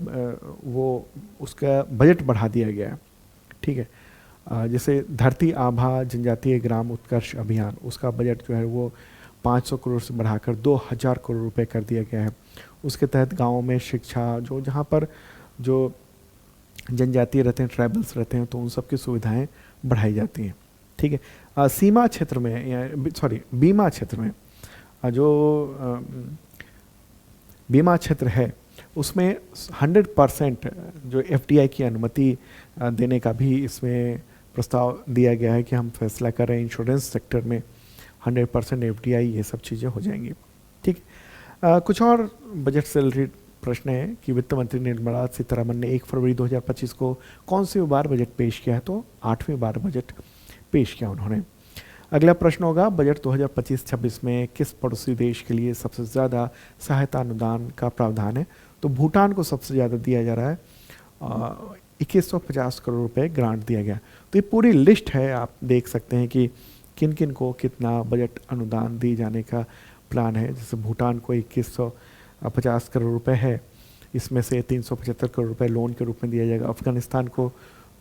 वो उसका बजट बढ़ा दिया गया है। ठीक है, जैसे धरती आभा जनजातीय ग्राम उत्कर्ष अभियान, उसका बजट जो है वो 500 करोड़ से बढ़ाकर 2000 करोड़ रुपए कर दिया गया है। उसके तहत गाँवों में शिक्षा, जो जहाँ पर जो जनजातीय रहते हैं, ट्राइबल्स रहते हैं, तो उन सब की सुविधाएं बढ़ाई जाती हैं। ठीक है, सीमा क्षेत्र में बीमा क्षेत्र में जो बीमा क्षेत्र है उसमें 100% जो FDI की अनुमति देने का भी इसमें प्रस्ताव दिया गया है कि हम फैसला कर रहे हैं। इंश्योरेंस सेक्टर में 100% FDI ये सब चीज़ें हो जाएंगी। ठीक, कुछ और बजट से रिलेटेड प्रश्न है कि वित्त मंत्री निर्मला सीतारमण ने 1 फरवरी 2025 को कौन सी बार बजट पेश किया है, तो 8वीं बार बजट पेश किया उन्होंने। अगला प्रश्न होगा, बजट 2025-26 में किस पड़ोसी देश के लिए सबसे ज़्यादा सहायता अनुदान का प्रावधान है, तो भूटान को सबसे ज़्यादा दिया जा रहा है, 2150 करोड़ रुपए ग्रांट दिया गया। तो ये पूरी लिस्ट है, आप देख सकते हैं कि किन किन को कितना बजट अनुदान दिए जाने का प्लान है। जैसे भूटान को 2150 करोड़ रुपए है, इसमें से 375 करोड़ रुपए लोन के रूप में दिया जाएगा। अफगानिस्तान को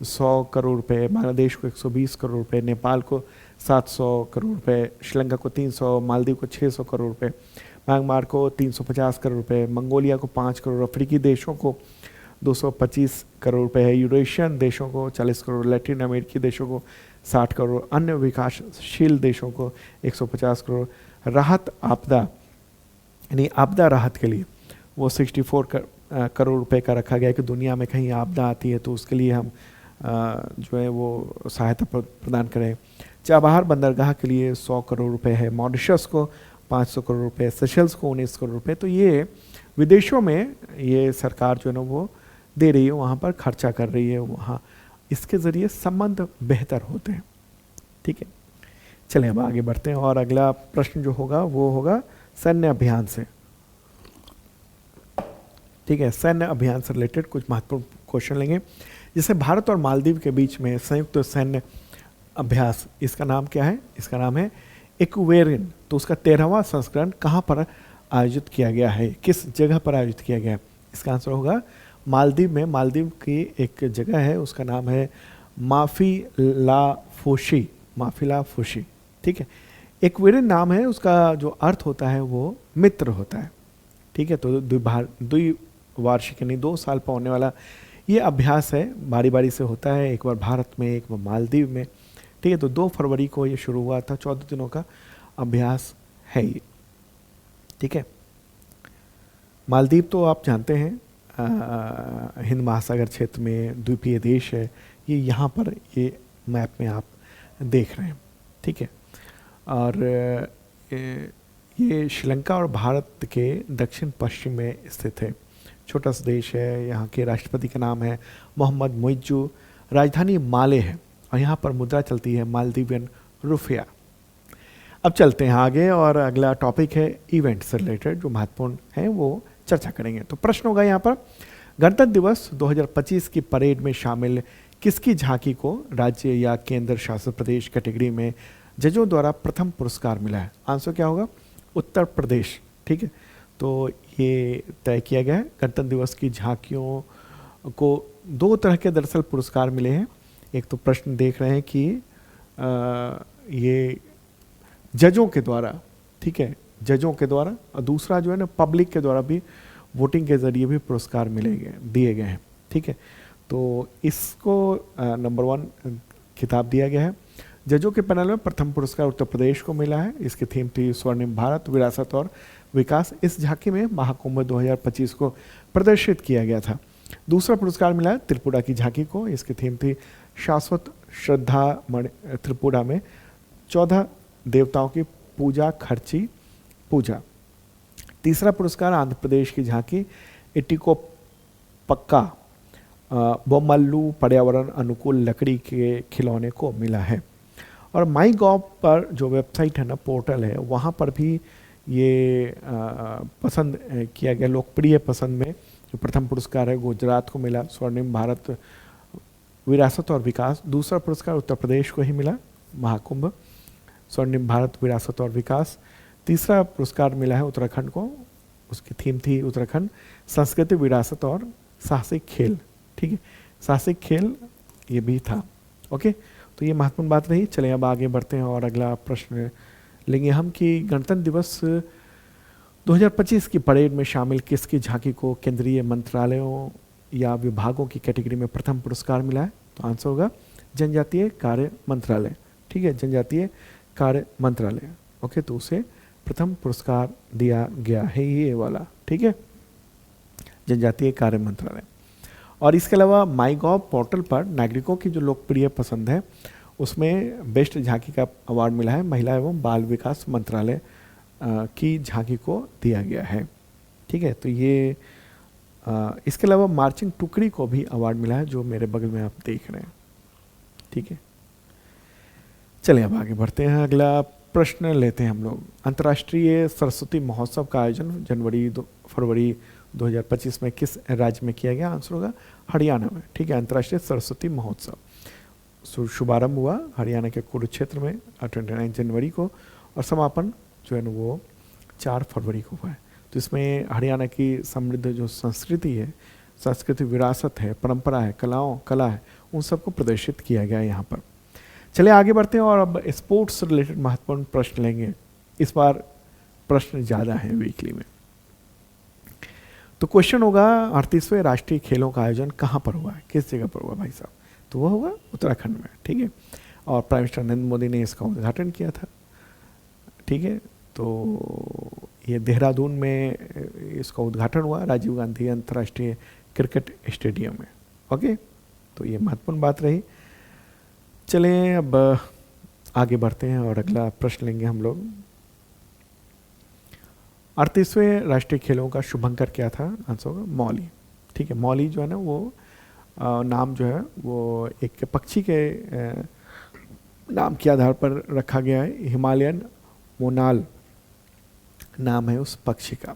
100 करोड़ रुपए, बांग्लादेश को 120 करोड़ रुपए, नेपाल को 700 करोड़ रुपए, श्रीलंका को 300, मालदीव को 600 करोड़ रुपए, म्यांमार को 350 करोड़ रुपए, मंगोलिया को 5 करोड़, अफ्रीकी देशों को 225 करोड़ रुपए है, यूरेशियन देशों को 40 करोड़, लैटिन अमेरिकी देशों को 60 करोड़, अन्य विकासशील देशों को 150 करोड़। राहत आपदा यानी आपदा राहत के लिए वो 64 करोड़ रुपए का रखा गया है कि दुनिया में कहीं आपदा आती है तो उसके लिए हम जो है वो सहायता प्रदान करें। चाबहार बंदरगाह के लिए 100 करोड़ रुपए है, मॉरिशस को 500 करोड़ रुपए, सेशल्स को 19 करोड़ रुपए। तो ये विदेशों में ये सरकार जो है ना वो दे रही है, वहाँ पर खर्चा कर रही है, वहाँ इसके ज़रिए संबंध बेहतर होते हैं। ठीक है, चलें अब आगे बढ़ते हैं और अगला प्रश्न जो होगा वो होगा सैन्य अभियान से। ठीक है, सैन्य अभियान से रिलेटेड कुछ महत्वपूर्ण क्वेश्चन लेंगे। जैसे भारत और मालदीव के बीच में संयुक्त सैन्य अभ्यास, इसका नाम क्या है? इसका नाम है इक्वेरिन। तो उसका 13वां संस्करण कहाँ पर आयोजित किया गया है, किस जगह पर आयोजित किया गया है? इसका आंसर होगा मालदीव में। मालदीव की एक जगह है, उसका नाम है माफिलाफुशी। ठीक है, इक्वेरिन नाम है, उसका जो अर्थ होता है वो मित्र होता है। ठीक है, तो द्विवार्षिक यानी 2 साल पर होने वाला ये अभ्यास है, बारी बारी से होता है, एक बार भारत में एक बार मालदीव में। ठीक है, तो 2 फरवरी को ये शुरू हुआ था, 14 दिनों का अभ्यास है ये। ठीक है, मालदीव तो आप जानते हैं हिंद महासागर क्षेत्र में द्वीपीय देश है, ये यहाँ पर ये मैप में आप देख रहे हैं। ठीक है, और ये श्रीलंका और भारत के दक्षिण पश्चिम में स्थित है। छोटा सा देश है, यहाँ के राष्ट्रपति का नाम है मोहम्मद मुइज्जू, राजधानी माले है और यहाँ पर मुद्रा चलती है मालदीवियन रुपया। अब चलते हैं आगे और अगला टॉपिक है इवेंट से रिलेटेड जो महत्वपूर्ण है वो चर्चा करेंगे। तो प्रश्न होगा यहाँ पर, गणतंत्र दिवस 2025 की परेड में शामिल किसकी झांकी को राज्य या केंद्र शासित प्रदेश कैटेगरी में जजों द्वारा प्रथम पुरस्कार मिला है? आंसर क्या होगा? उत्तर प्रदेश। ठीक है, तो ये तय किया गया है। गणतंत्र दिवस की झांकियों को दो तरह के दरअसल पुरस्कार मिले हैं। एक तो प्रश्न देख रहे हैं कि ये जजों के द्वारा, ठीक है, जजों के द्वारा, और दूसरा जो है ना पब्लिक के द्वारा भी वोटिंग के जरिए भी पुरस्कार दिए गए हैं। ठीक है, तो इसको नंबर 1 खिताब दिया गया है। जजों के पैनल में प्रथम पुरस्कार उत्तर प्रदेश को मिला है। इसकी थीम थी स्वर्णिम भारत, विरासत और विकास। इस झांकी में महाकुंभ 2025 को प्रदर्शित किया गया था। दूसरा पुरस्कार मिला है त्रिपुरा की झांकी को। इसकी थीम थी शाश्वत श्रद्धा त्रिपुरा में 14 देवताओं की पूजा, खर्ची पूजा। तीसरा पुरस्कार आंध्र प्रदेश की झांकी इटिको पक्का बोमल्लू पर्यावरण अनुकूल लकड़ी के खिलौने को मिला है। और माई गॉव पर जो वेबसाइट है ना, पोर्टल है, वहाँ पर भी ये पसंद किया गया, लोकप्रिय पसंद में जो प्रथम पुरस्कार है गुजरात को मिला, स्वर्णिम भारत विरासत और विकास। दूसरा पुरस्कार उत्तर प्रदेश को ही मिला, महाकुंभ स्वर्णिम भारत विरासत और विकास। तीसरा पुरस्कार मिला है उत्तराखंड को, उसकी थीम थी उत्तराखंड संस्कृति विरासत और साहसिक खेल। ठीक है, साहसिक खेल ये भी था। ओके, तो ये महत्वपूर्ण बात रही। चलिए अब आगे बढ़ते हैं और अगला प्रश्न लेंगे हम कि गणतंत्र दिवस 2025 की परेड में शामिल किसकी झांकी को केंद्रीय मंत्रालयों या विभागों की कैटेगरी में प्रथम पुरस्कार मिला है? तो आंसर होगा जनजातीय कार्य मंत्रालय। ठीक है, जनजातीय कार्य मंत्रालय। ओके, तो उसे प्रथम पुरस्कार दिया गया है ये वाला। ठीक है, जनजातीय कार्य मंत्रालय। और इसके अलावा माई गॉव पोर्टल पर नागरिकों की जो लोकप्रिय पसंद है उसमें बेस्ट झांकी का अवार्ड मिला है महिला एवं बाल विकास मंत्रालय की झांकी को दिया गया है। ठीक है, तो ये इसके अलावा मार्चिंग टुकड़ी को भी अवार्ड मिला है जो मेरे बगल में आप देख रहे हैं। ठीक है, चलिए अब आगे बढ़ते हैं। अगला प्रश्न लेते हैं हम लोग। अंतर्राष्ट्रीय सरस्वती महोत्सव का आयोजन फरवरी 2025 में किस राज्य में किया गया? आंसर होगा हरियाणा में। ठीक है, अंतर्राष्ट्रीय सरस्वती महोत्सव शुभारंभ हुआ हरियाणा के कुरुक्षेत्र में 29 जनवरी को और समापन जो है ना वो 4 फरवरी को हुआ है। तो इसमें हरियाणा की समृद्ध जो संस्कृति है, सांस्कृतिक विरासत है, परंपरा है, कला है, उन सबको प्रदर्शित किया गया है यहाँ पर। चलिए आगे बढ़ते हैं और अब स्पोर्ट्स से रिलेटेड महत्वपूर्ण प्रश्न लेंगे। इस बार प्रश्न ज़्यादा है वीकली में। तो क्वेश्चन होगा 38वें राष्ट्रीय खेलों का आयोजन कहाँ पर हुआ है, किस जगह पर हुआ भाई साहब? तो वह होगा उत्तराखंड में। ठीक है, और प्राइम मिनिस्टर नरेंद्र मोदी ने इसका उद्घाटन किया था। ठीक है, तो ये देहरादून में इसका उद्घाटन हुआ राजीव गांधी अंतर्राष्ट्रीय क्रिकेट स्टेडियम में। ओके, तो ये महत्वपूर्ण बात रही। चलें अब आगे बढ़ते हैं और अगला प्रश्न लेंगे हम लोग। 38वें राष्ट्रीय खेलों का शुभंकर क्या था? आंसर होगा मौली। ठीक है, मौली जो है ना वो नाम जो है वो एक पक्षी के नाम के आधार पर रखा गया है। हिमालयन मोनाल नाम है उस पक्षी का।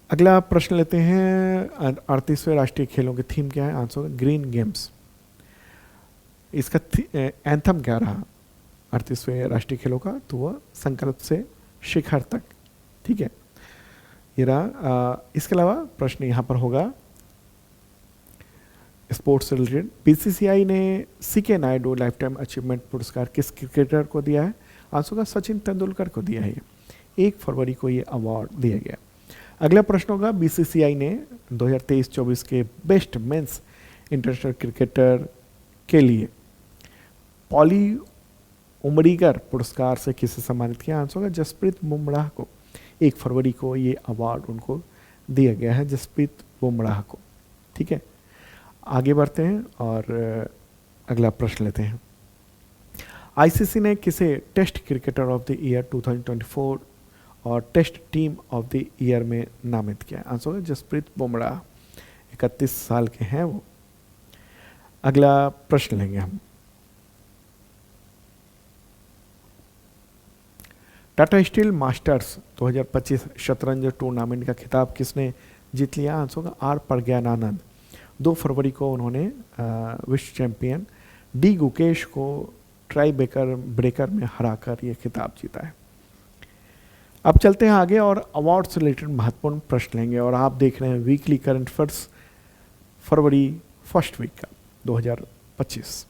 अगला प्रश्न लेते हैं। 38वें राष्ट्रीय खेलों की थीम क्या है? आंसर होगा ग्रीन गेम्स। इसका एंथम क्या रहा 38वें राष्ट्रीय खेलों का? तो वह संकल्प से शिखर तक। ठीक है, ये रहा। इसके अलावा प्रश्न यहाँ पर होगा स्पोर्ट्स से रिलेटेड। बीसीसीआई ने C K Naidu life time achievement पुरस्कार किस क्रिकेटर को दिया है? आंसर होगा सचिन तेंदुलकर को दिया है। 1 फरवरी को ये अवार्ड दिया गया। अगला प्रश्न होगा बीसीसीआई ने 2023-24 के बेस्ट मेंस इंटरनेशनल क्रिकेटर के लिए पॉली उमरीगर पुरस्कार से किसे सम्मानित किया? आंसर होगा जसप्रीत बुमराह को। 1 फरवरी को ये अवार्ड उनको दिया गया है, जसप्रीत बुमराह को। ठीक है, आगे बढ़ते हैं और अगला प्रश्न लेते हैं। आईसीसी ने किसे test cricketer of the year 2024 और test team of the year में नामित किया है? आंसर होगा जसप्रीत बुमराह, 31 साल के हैं वो। अगला प्रश्न लेंगे हम। टाटा स्टील मास्टर्स 2025 शतरंज टूर्नामेंट का खिताब किसने जीत लिया? आंसर होगा आर प्रज्ञानानंद। 2 फरवरी को उन्होंने विश्व चैंपियन डी गुकेश को ट्राई ब्रेकर में हराकर ये खिताब जीता है। अब चलते हैं आगे और अवार्ड से रिलेटेड महत्वपूर्ण प्रश्न लेंगे, और आप देख रहे हैं वीकली करंट अफेयर्स फरवरी फर्स्ट वीक का 2025।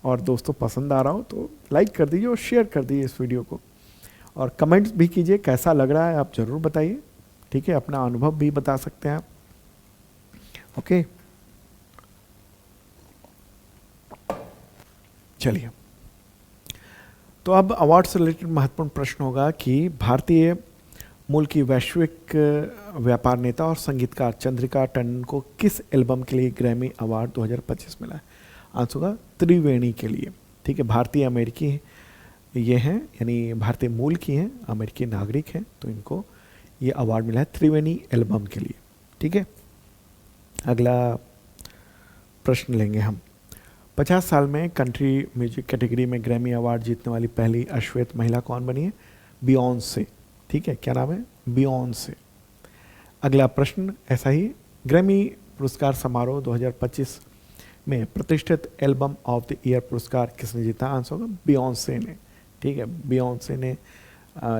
और दोस्तों पसंद आ रहा हो तो लाइक कर दीजिए और शेयर कर दीजिए इस वीडियो को, और कमेंट्स भी कीजिए कैसा लग रहा है आप ज़रूर बताइए, ठीक है? अपना अनुभव भी बता सकते हैं आप। ओके, चलिए तो अब अवार्ड से रिलेटेड महत्वपूर्ण प्रश्न होगा कि भारतीय मूल की वैश्विक व्यापार नेता और संगीतकार चंद्रिका टंडन को किस एल्बम के लिए ग्रैमी अवार्ड 2025 मिला है? आंसर होगा त्रिवेणी के लिए, ठीक है? भारतीय अमेरिकी ये हैं, यानी भारतीय मूल की हैं, अमेरिकी नागरिक हैं, तो इनको ये अवार्ड मिला है त्रिवेणी एल्बम के लिए, ठीक है? अगला प्रश्न लेंगे हम। 50 साल में कंट्री म्यूजिक कैटेगरी में ग्रैमी अवार्ड जीतने वाली पहली अश्वेत महिला कौन बनी है? बियॉन्से, ठीक है? क्या नाम है? बियॉन्से। अगला प्रश्न ऐसा ही, ग्रैमी पुरस्कार समारोह 2025 में प्रतिष्ठित एल्बम ऑफ द ईयर पुरस्कार किसने जीता? आंसर होगा बियॉन्से ने, ठीक है? बियॉन्से ने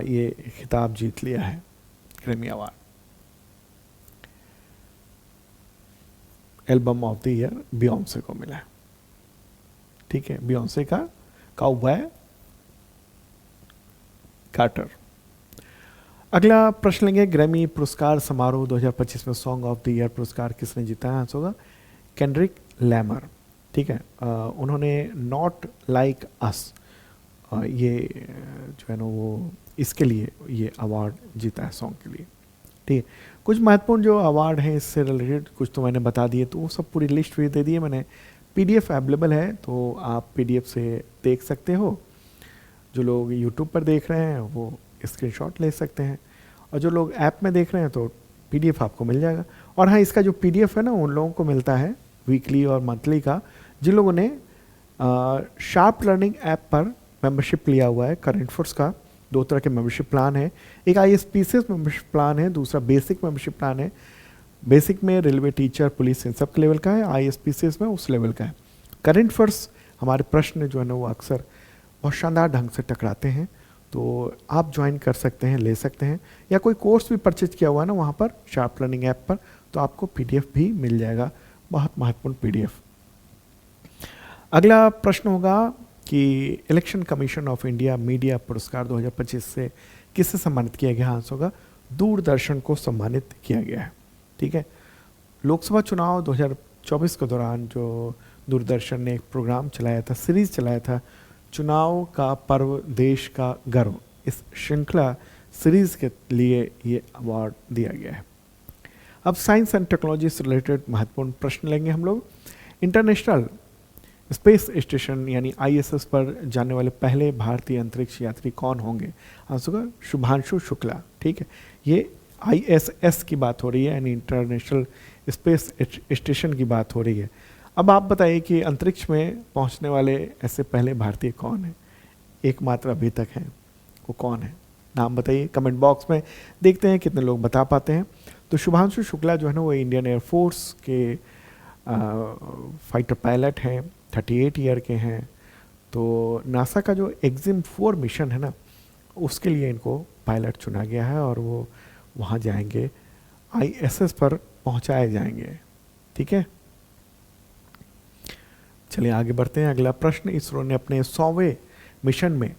ये खिताब जीत लिया है, Grammy award. Album of the year Beyonce को मिला है, ठीक है? बियॉन्से का काउबॉय कार्टर। अगला प्रश्न लेंगे, ग्रैमी पुरस्कार समारोह 2025 में सॉन्ग ऑफ द ईयर पुरस्कार किसने जीता है? आंसर होगा केंड्रिक लैमर, ठीक है? उन्होंने नॉट लाइक अस ये जो है ना वो इसके लिए ये अवार्ड जीता है सॉन्ग के लिए, ठीक है? कुछ महत्वपूर्ण जो अवार्ड हैं इससे रिलेटेड कुछ तो मैंने बता दिए, तो वो सब पूरी लिस्ट भी दे दी है मैंने। पीडीएफ अवेलेबल है तो आप पीडीएफ से देख सकते हो। जो लोग यूट्यूब पर देख रहे हैं वो स्क्रीनशॉट ले सकते हैं, और जो लोग ऐप में देख रहे हैं तो पीडीएफ आपको मिल जाएगा। और हाँ, इसका जो पीडीएफ है ना उन लोगों को मिलता है वीकली और मंथली का, जिन लोगों ने शार्प लर्निंग ऐप पर मेंबरशिप लिया हुआ है। करंट फोर्स का 2 तरह के मेंबरशिप प्लान है, एक ISPCS मेंबरशिप प्लान है, दूसरा बेसिक मेंबरशिप प्लान है। बेसिक में रेलवे, टीचर, पुलिस इन सब के लेवल का है, ISPCS में उस लेवल का है। करंट फोर्स हमारे प्रश्न जो है ना वो अक्सर बहुत शानदार ढंग से टकराते हैं, तो आप ज्वाइन कर सकते हैं, ले सकते हैं, या कोई कोर्स भी परचेज किया हुआ है ना वहाँ पर शार्प लर्निंग ऐप पर, तो आपको पीडीएफ भी मिल जाएगा, बहुत महत्वपूर्ण पीडीएफ। अगला प्रश्न होगा कि election commission of India media पुरस्कार 2025 से किससे सम्मानित किया गया? आंसर होगा दूरदर्शन को सम्मानित किया गया है, ठीक है? लोकसभा चुनाव 2024 के दौरान जो दूरदर्शन ने एक प्रोग्राम चलाया था, सीरीज चलाया था, चुनाव का पर्व देश का गर्व, इस श्रृंखला सीरीज के लिए ये अवार्ड दिया गया है। अब साइंस एंड टेक्नोलॉजी से रिलेटेड महत्वपूर्ण प्रश्न लेंगे हम लोग। इंटरनेशनल स्पेस स्टेशन यानी ISS पर जाने वाले पहले भारतीय अंतरिक्ष यात्री कौन होंगे? आंसर होगा शुभांशु शुक्ला, ठीक है? ये ISS की बात हो रही है, यानी इंटरनेशनल स्पेस स्टेशन की बात हो रही है। अब आप बताइए कि अंतरिक्ष में पहुंचने वाले ऐसे पहले भारतीय कौन है? एकमात्र अभी तक हैं, वो कौन है? नाम बताइए कमेंट बॉक्स में, देखते हैं कितने लोग बता पाते हैं। तो शुभांशु शुक्ला जो है ना वो इंडियन एयरफोर्स के फाइटर पायलट हैं, 38 ईयर के हैं। तो नासा का जो एक्जिम 4 मिशन है ना उसके लिए इनको पायलट चुना गया है, और वो वहाँ जाएंगे, ISS पर पहुँचाए जाएंगे, ठीक है? चलिए आगे बढ़ते हैं। अगला प्रश्न, इसरो ने अपने 100वें मिशन में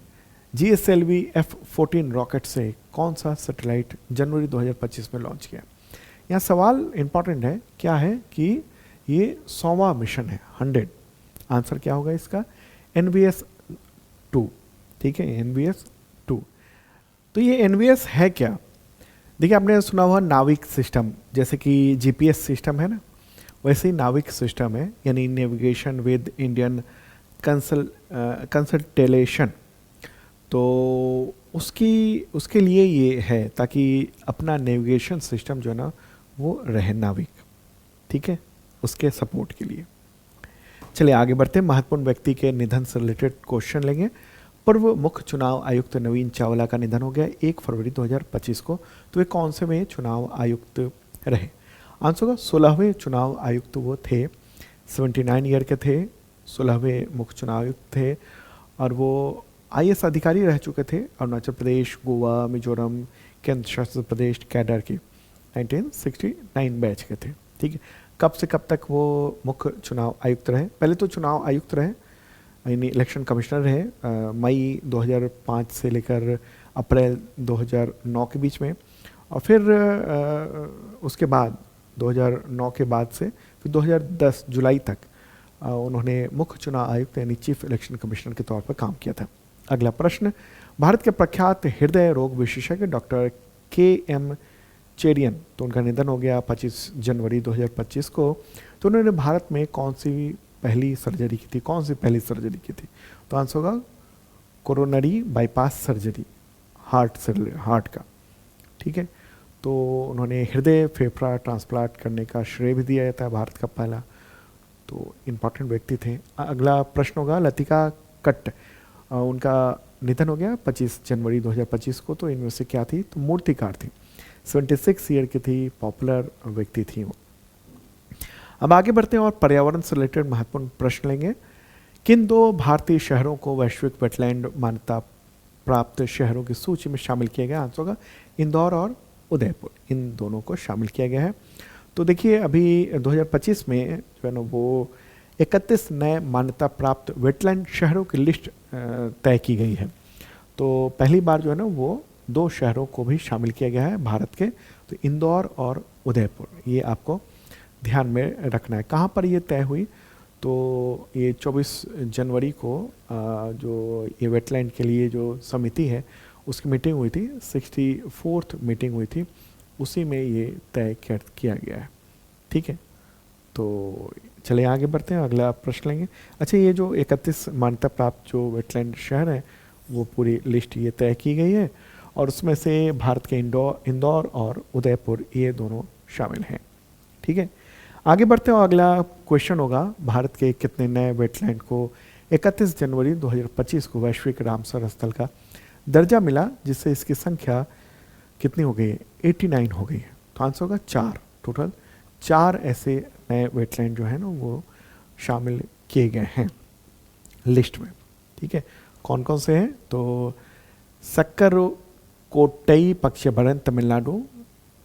GSLV F-14 रॉकेट से कौन सा सैटेलाइट जनवरी 2025 में लॉन्च किया? यहाँ सवाल इंपॉर्टेंट है, क्या है कि ये 100वां मिशन है, 100। आंसर क्या होगा इसका? NVS 2, ठीक है? NVS 2। तो ये NVS है क्या? देखिए, आपने सुना हुआ नाविक सिस्टम, जैसे कि GPS सिस्टम है ना, वैसे ही नाविक सिस्टम है, यानी नेविगेशन विद इंडियन कंसल्टेशन। तो उसके लिए ये है ताकि अपना नेविगेशन सिस्टम जो है ना वो रहे नाविक, ठीक है, उसके सपोर्ट के लिए। चलिए आगे बढ़ते हैं। महत्वपूर्ण व्यक्ति के निधन से रिलेटेड क्वेश्चन लेंगे। पूर्व मुख्य चुनाव आयुक्त नवीन चावला का निधन हो गया 1 फरवरी 2025 को। तो वे कौन से में चुनाव आयुक्त रहे? आंसर होगा 16वें चुनाव आयुक्त वो थे, 79 ईयर के थे, 16वें मुख्य चुनाव आयुक्त थे और वो IAS अधिकारी रह चुके थे अरुणाचल प्रदेश, गोवा, मिजोरम, केंद्र शासित प्रदेश कैडर के 1969 बैच के थे, ठीक है। कब से कब तक वो मुख्य चुनाव आयुक्त रहे? पहले तो चुनाव आयुक्त रहे, यानी इलेक्शन कमिश्नर रहे मई 2005 से लेकर अप्रैल 2009 के बीच में, और फिर उसके बाद 2009 के बाद से फिर 2010 जुलाई तक उन्होंने मुख्य चुनाव आयुक्त यानी चीफ इलेक्शन कमिश्नर के तौर पर काम किया था। अगला प्रश्न, भारत के प्रख्यात हृदय रोग विशेषज्ञ डॉक्टर KM चेरियन, तो उनका निधन हो गया 25 जनवरी 2025 को। तो उन्होंने भारत में कौन सी पहली सर्जरी की थी? कौन सी पहली सर्जरी की थी? तो आंसर होगा कोरोनरी बाईपास सर्जरी, हार्ट का, ठीक है। तो उन्होंने हृदय फेफड़ा ट्रांसप्लांट करने का श्रेय भी दिया जाता है, भारत का पहला, तो इम्पॉर्टेंट व्यक्ति थे। अगला प्रश्न होगा लतिका कट्ट, उनका निधन हो गया 25 जनवरी 2025 को। तो इनमें से क्या थी? तो मूर्तिकार थी, 76 ईयर की थी, पॉपुलर व्यक्ति थी वो। अब आगे बढ़ते हैं और पर्यावरण से रिलेटेड महत्वपूर्ण प्रश्न लेंगे। किन दो भारतीय शहरों को वैश्विक वेटलैंड मान्यता प्राप्त शहरों की सूची में शामिल किया गया? आंसर होगा इंदौर और उदयपुर, इन दोनों को शामिल किया गया है। तो देखिए अभी 2025 में जो है ना वो 31 नए मान्यता प्राप्त वेटलैंड शहरों की लिस्ट तय की गई है। तो पहली बार जो है ना वो 2 शहरों को भी शामिल किया गया है भारत के, तो इंदौर और उदयपुर, ये आपको ध्यान में रखना है। कहाँ पर ये तय हुई? तो ये 24 जनवरी को जो ये वेटलैंड के लिए जो समिति है उसकी मीटिंग हुई थी, 64th मीटिंग हुई थी, उसी में ये तय किया गया है, ठीक है। तो चलिए आगे बढ़ते हैं, अगला प्रश्न लेंगे। अच्छा, ये जो 31 मान्यता प्राप्त जो वेटलैंड शहर हैं वो पूरी लिस्ट ये तय की गई है और उसमें से भारत के इंदौर और उदयपुर ये दोनों शामिल हैं, ठीक है। आगे बढ़ते हैं और अगला क्वेश्चन होगा, भारत के कितने नए वेटलैंड को 31 जनवरी 2025 को वैश्विक रामसर स्थल का दर्जा मिला, जिससे इसकी संख्या कितनी हो गई है? 89 हो गई है। तो आंसर होगा 4, टोटल 4 ऐसे नए वेटलैंड जो है ना वो शामिल किए गए हैं लिस्ट में, ठीक है। कौन कौन से हैं? तो सक्करकोट्टई पक्षीय तमिलनाडु,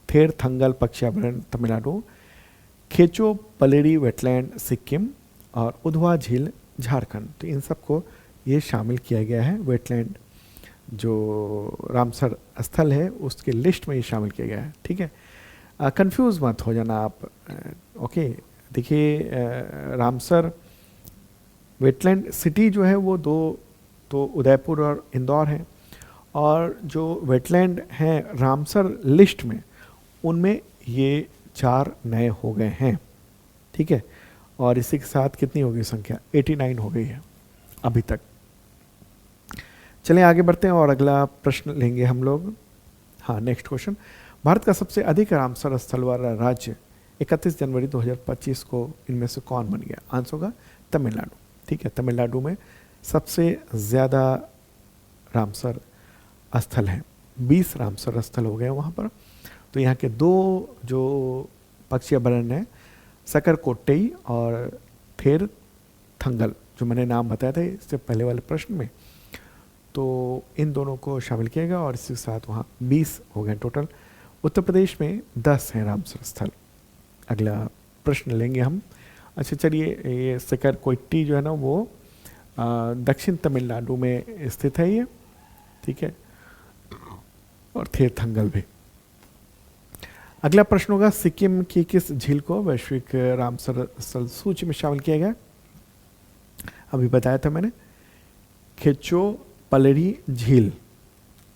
थेरथंगल पक्षी तमिलनाडु, खेचो पलेरी वेटलैंड सिक्किम और उधवा झील झारखंड। तो इन सबको ये शामिल किया गया है, वेटलैंड जो रामसर स्थल है उसके लिस्ट में ये शामिल किया गया है, ठीक है। कंफ्यूज मत हो जाना आप, ओके। देखिए रामसर वेटलैंड सिटी जो है वो 2 तो उदयपुर और इंदौर हैं, और जो वेटलैंड हैं रामसर लिस्ट में उनमें ये 4 नए हो गए हैं, ठीक है। और इसी के साथ कितनी हो गई संख्या? 89 हो गई है अभी तक। चलिए आगे बढ़ते हैं और अगला प्रश्न लेंगे हम लोग। हाँ, नेक्स्ट क्वेश्चन, भारत का सबसे अधिक रामसर स्थल वाला राज्य 31 जनवरी 2025 को इनमें से कौन बन गया? आंसर होगा तमिलनाडु, ठीक है। तमिलनाडु में सबसे ज़्यादा रामसर स्थल हैं, 20 रामसर स्थल हो गए वहाँ पर। तो यहाँ के 2 जो पक्षी अभयारण्य हैं, सक्करकोट्टई और थेरथंगल, जो मैंने नाम बताया था इससे पहले वाले प्रश्न में, तो इन दोनों को शामिल किया गया और इसके साथ वहाँ 20 हो गए टोटल। उत्तर प्रदेश में 10 हैं रामसर स्थल। अगला प्रश्न लेंगे हम। अच्छा चलिए, ये सक्करकोट्टई जो है ना वो दक्षिण तमिलनाडु में स्थित है ये, ठीक है, और थेरथंगल भी। अगला प्रश्न होगा, सिक्किम की किस झील को वैश्विक रामसर स्थल सूची में शामिल किया गया? अभी बताया था मैंने, खेचो पलेरी झील,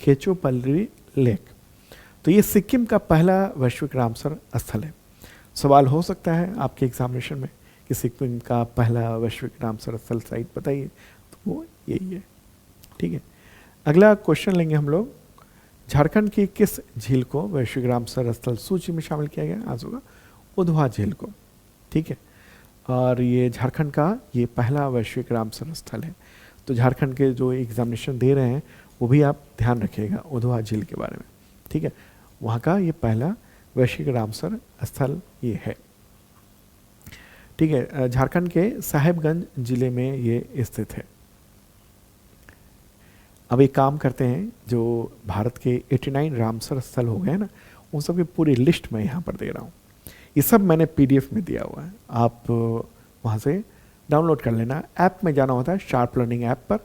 खेचो पलेरी लेक। तो ये सिक्किम का पहला वैश्विक रामसर स्थल है। सवाल हो सकता है आपके एग्जामिनेशन में कि सिक्किम का पहला वैश्विक रामसर स्थल साइट बताइए, तो वो यही है, ठीक है। अगला क्वेश्चन लेंगे हम लोग, झारखंड की किस झील को वैश्विक रामसर स्थल सूची में शामिल किया गया? आंसर होगा उधवा झील को। ठीक है, और ये झारखंड का ये पहला वैश्विक रामसर स्थल है। तो झारखंड के जो एग्जामिनेशन दे रहे हैं वो भी आप ध्यान रखिएगा उधवा झील के बारे में। ठीक है, वहाँ का ये पहला वैश्विक रामसर स्थल ये है। ठीक है, झारखंड के साहेबगंज जिले में ये स्थित है। अब एक काम करते हैं, जो भारत के 89 रामसर स्थल हो गए ना, उन सब की पूरी लिस्ट मैं यहाँ पर दे रहा हूँ। ये सब मैंने पीडीएफ में दिया हुआ है, आप वहाँ से डाउनलोड कर लेना। ऐप में जाना होता है शार्प लर्निंग ऐप पर,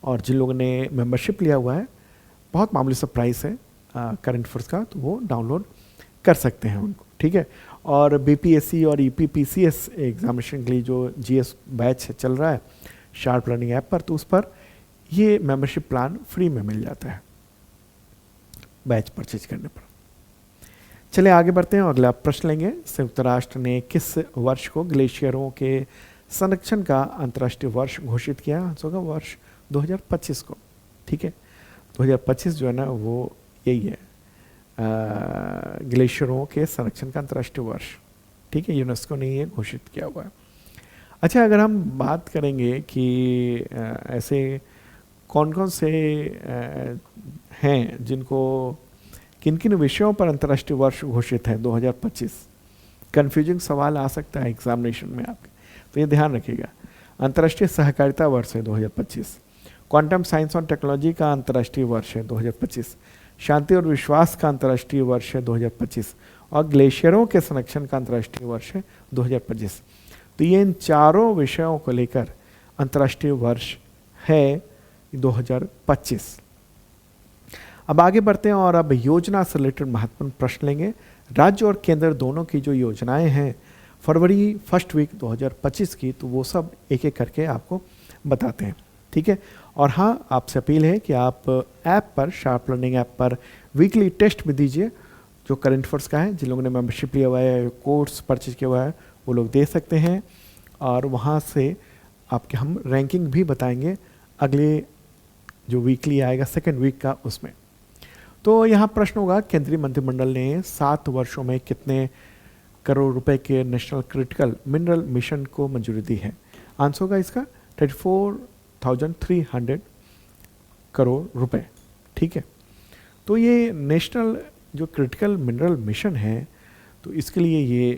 और जिन लोगों ने मेंबरशिप लिया हुआ है, बहुत मामूली सा प्राइस है करंट अफेयर्स का, तो वो डाउनलोड कर सकते हैं उनको। ठीक है, और बीपीएससी और ईपीपीसीएस एग्जामिनेशन के लिए जो जीएस बैच चल रहा है शार्प लर्निंग ऐप पर, तो उस पर ये मेंबरशिप प्लान फ्री में मिल जाता है बैच परचेज करने पर। चलिए आगे बढ़ते हैं और अगला प्रश्न लेंगे। संयुक्त राष्ट्र ने किस वर्ष को ग्लेशियरों के संरक्षण का अंतर्राष्ट्रीय वर्ष घोषित किया? आंसर होगा वर्ष 2025 को। ठीक है, 2025 जो है ना वो यही है ग्लेशियरों के संरक्षण का अंतर्राष्ट्रीय वर्ष। ठीक है, यूनेस्को ने ये घोषित किया हुआ है। अच्छा, अगर हम बात करेंगे कि ऐसे कौन कौन से हैं जिनको किन किन विषयों पर अंतर्राष्ट्रीय वर्ष घोषित है 2025, कन्फ्यूजिंग सवाल आ सकता है एग्जामिनेशन में आपके, तो ये ध्यान रखिएगा। अंतर्राष्ट्रीय सहकारिता वर्ष है 2025, क्वांटम साइंस और टेक्नोलॉजी का अंतर्राष्ट्रीय वर्ष है 2025, शांति और विश्वास का अंतर्राष्ट्रीय वर्ष है 2025, और ग्लेशियरों के संरक्षण का अंतर्राष्ट्रीय वर्ष है 2025। तो ये इन चारों विषयों को लेकर अंतर्राष्ट्रीय वर्ष है 2025। अब आगे बढ़ते हैं और अब योजना से रिलेटेड महत्वपूर्ण प्रश्न लेंगे। राज्य और केंद्र दोनों की जो योजनाएं हैं फरवरी फर्स्ट वीक 2025 की, तो वो सब एक एक करके आपको बताते हैं। ठीक है, और हाँ, आपसे अपील है कि आप ऐप पर, शार्प लर्निंग ऐप पर वीकली टेस्ट भी दीजिए, जो करंट अफेयर्स का है। जिन लोगों ने मेंबरशिप लिया हुआ है, कोर्स परचेज किया हुआ है, वो लोग दे सकते हैं, और वहाँ से आपके हम रैंकिंग भी बताएंगे अगले जो वीकली आएगा सेकेंड वीक का, उसमें। तो यहाँ प्रश्न होगा, केंद्रीय मंत्रिमंडल ने 7 वर्षों में कितने करोड़ रुपए के नेशनल क्रिटिकल मिनरल मिशन को मंजूरी दी है? आंसर होगा इसका 34,300 करोड़ रुपए। ठीक है, तो ये नेशनल जो क्रिटिकल मिनरल मिशन है, तो इसके लिए ये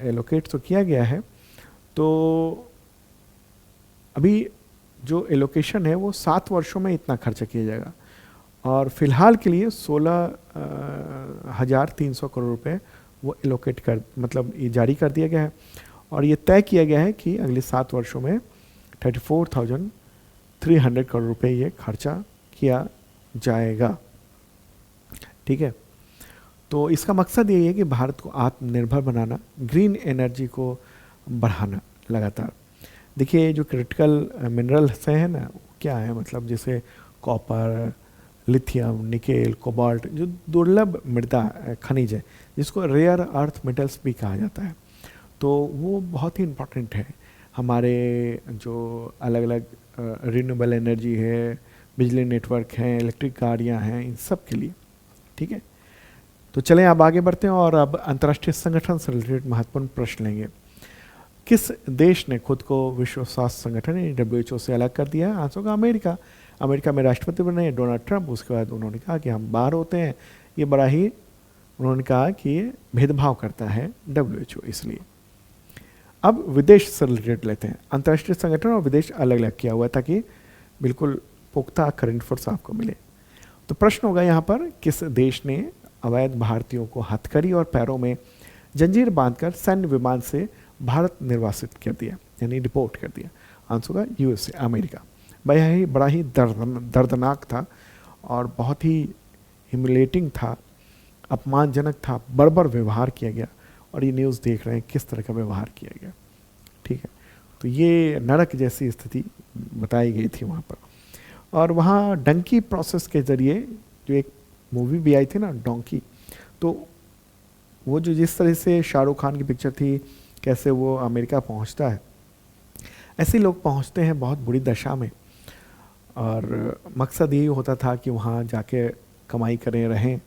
एलोकेट तो किया गया है। तो अभी जो एलोकेशन है वो 7 वर्षों में इतना खर्चा किया जाएगा, और फिलहाल के लिए 16,300 करोड़ रुपए वो एलोकेट कर, मतलब ये जारी कर दिया गया है, और ये तय किया गया है कि अगले 7 वर्षों में 34,300 करोड़ रुपए ये खर्चा किया जाएगा। ठीक है, तो इसका मकसद यही है कि भारत को आत्मनिर्भर बनाना, ग्रीन एनर्जी को बढ़ाना लगातार। देखिए, जो क्रिटिकल मिनरल्स हैं ना, क्या है, मतलब जैसे कॉपर, लिथियम, निकेल, कोबाल्ट, जो दुर्लभ मृदा खनिज है, जिसको रेयर अर्थ मेटल्स भी कहा जाता है, तो वो बहुत ही इम्पोर्टेंट है हमारे जो अलग अलग रिन्यूएबल एनर्जी है, बिजली नेटवर्क हैं, इलेक्ट्रिक गाड़ियाँ हैं, इन सब के लिए। ठीक है, तो चलें अब आगे बढ़ते हैं और अब अंतर्राष्ट्रीय संगठन से रिलेटेड महत्वपूर्ण प्रश्न लेंगे। किस देश ने खुद को विश्व स्वास्थ्य संगठन WHO से अलग कर दिया है? आंसर होगा अमेरिका। अमेरिका में राष्ट्रपति बने डोनाल्ड ट्रंप, उसके बाद उन्होंने कहा कि हम बाहर होते हैं। ये बड़ा ही, उन्होंने कहा कि ये भेदभाव करता है WHO, इसलिए। अब विदेश से रिलेटेड लेते हैं। अंतर्राष्ट्रीय संगठन और विदेश अलग अलग किया हुआ है ताकि बिल्कुल पुख्ता करंट अफेयर्स आपको मिले। तो प्रश्न होगा यहाँ पर, किस देश ने अवैध भारतीयों को हथकड़ी और पैरों में जंजीर बांधकर सैन्य विमान से भारत निर्वासित कर दिया, यानी डिपोर्ट कर दिया? आंसर होगा USA, अमेरिका। बड़ा ही दर्दनाक था और बहुत ही ह्यूमिलेटिंग था, अपमानजनक था, बर्बर व्यवहार किया गया, और ये न्यूज़ देख रहे हैं किस तरह का व्यवहार किया गया। ठीक है, तो ये नरक जैसी स्थिति बताई गई थी वहाँ पर। और वहाँ डंकी प्रोसेस के ज़रिए, जो एक मूवी भी आई थी ना, डोंकी, तो वो जो जिस तरह से शाहरुख खान की पिक्चर थी, कैसे वो अमेरिका पहुँचता है, ऐसे लोग पहुँचते हैं बहुत बुरी दशा में, और मकसद यही होता था कि वहाँ जाके कमाई करें, रहें।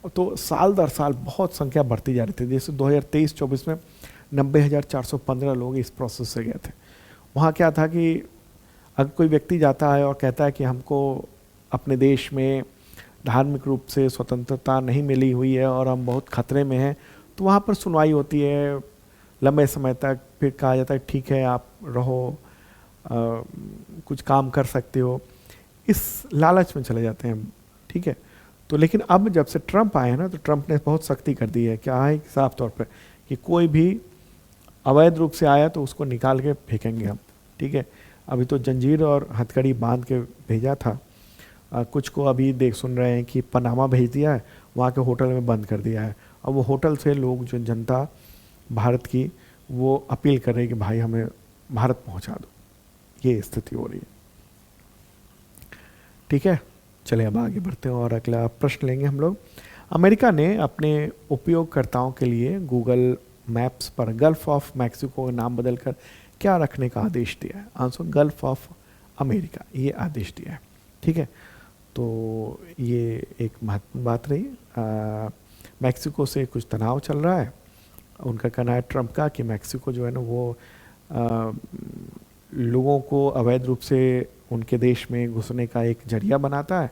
तो साल दर साल बहुत संख्या बढ़ती जा रही थी। जैसे 2023-24 में 90,415 लोग इस प्रोसेस से गए थे। वहाँ क्या था कि अगर कोई व्यक्ति जाता है और कहता है कि हमको अपने देश में धार्मिक रूप से स्वतंत्रता नहीं मिली हुई है और हम बहुत खतरे में हैं, तो वहाँ पर सुनवाई होती है लंबे समय तक। फिर कहा जाता है ठीक है आप रहो, कुछ काम कर सकते हो, इस लालच में चले जाते हैं। ठीक है, तो लेकिन अब जब से ट्रंप आए हैं ना, तो ट्रंप ने बहुत सख्ती कर दी है। क्या है साफ तौर पर कि कोई भी अवैध रूप से आया तो उसको निकाल के फेंकेंगे हम। ठीक है, अभी तो जंजीर और हथकड़ी बांध के भेजा था। कुछ को अभी देख सुन रहे हैं कि पनामा भेज दिया है, वहाँ के होटल में बंद कर दिया है। अब वो होटल से लोग, जो जनता भारत की, वो अपील कर रही है कि भाई हमें भारत पहुँचा दो। ये स्थिति हो रही है। ठीक है, चलिए अब आगे बढ़ते हैं और अगला प्रश्न लेंगे हम लोग। अमेरिका ने अपने उपयोगकर्ताओं के लिए गूगल मैप्स पर गल्फ ऑफ मैक्सिको का नाम बदलकर क्या रखने का आदेश दिया है? आंसर गल्फ ऑफ अमेरिका, ये आदेश दिया है। ठीक है, तो ये एक महत्वपूर्ण बात रही। मैक्सिको से कुछ तनाव चल रहा है। उनका कहना है ट्रंप का कि मैक्सिको जो है ना वो लोगों को अवैध रूप से उनके देश में घुसने का एक जरिया बनाता है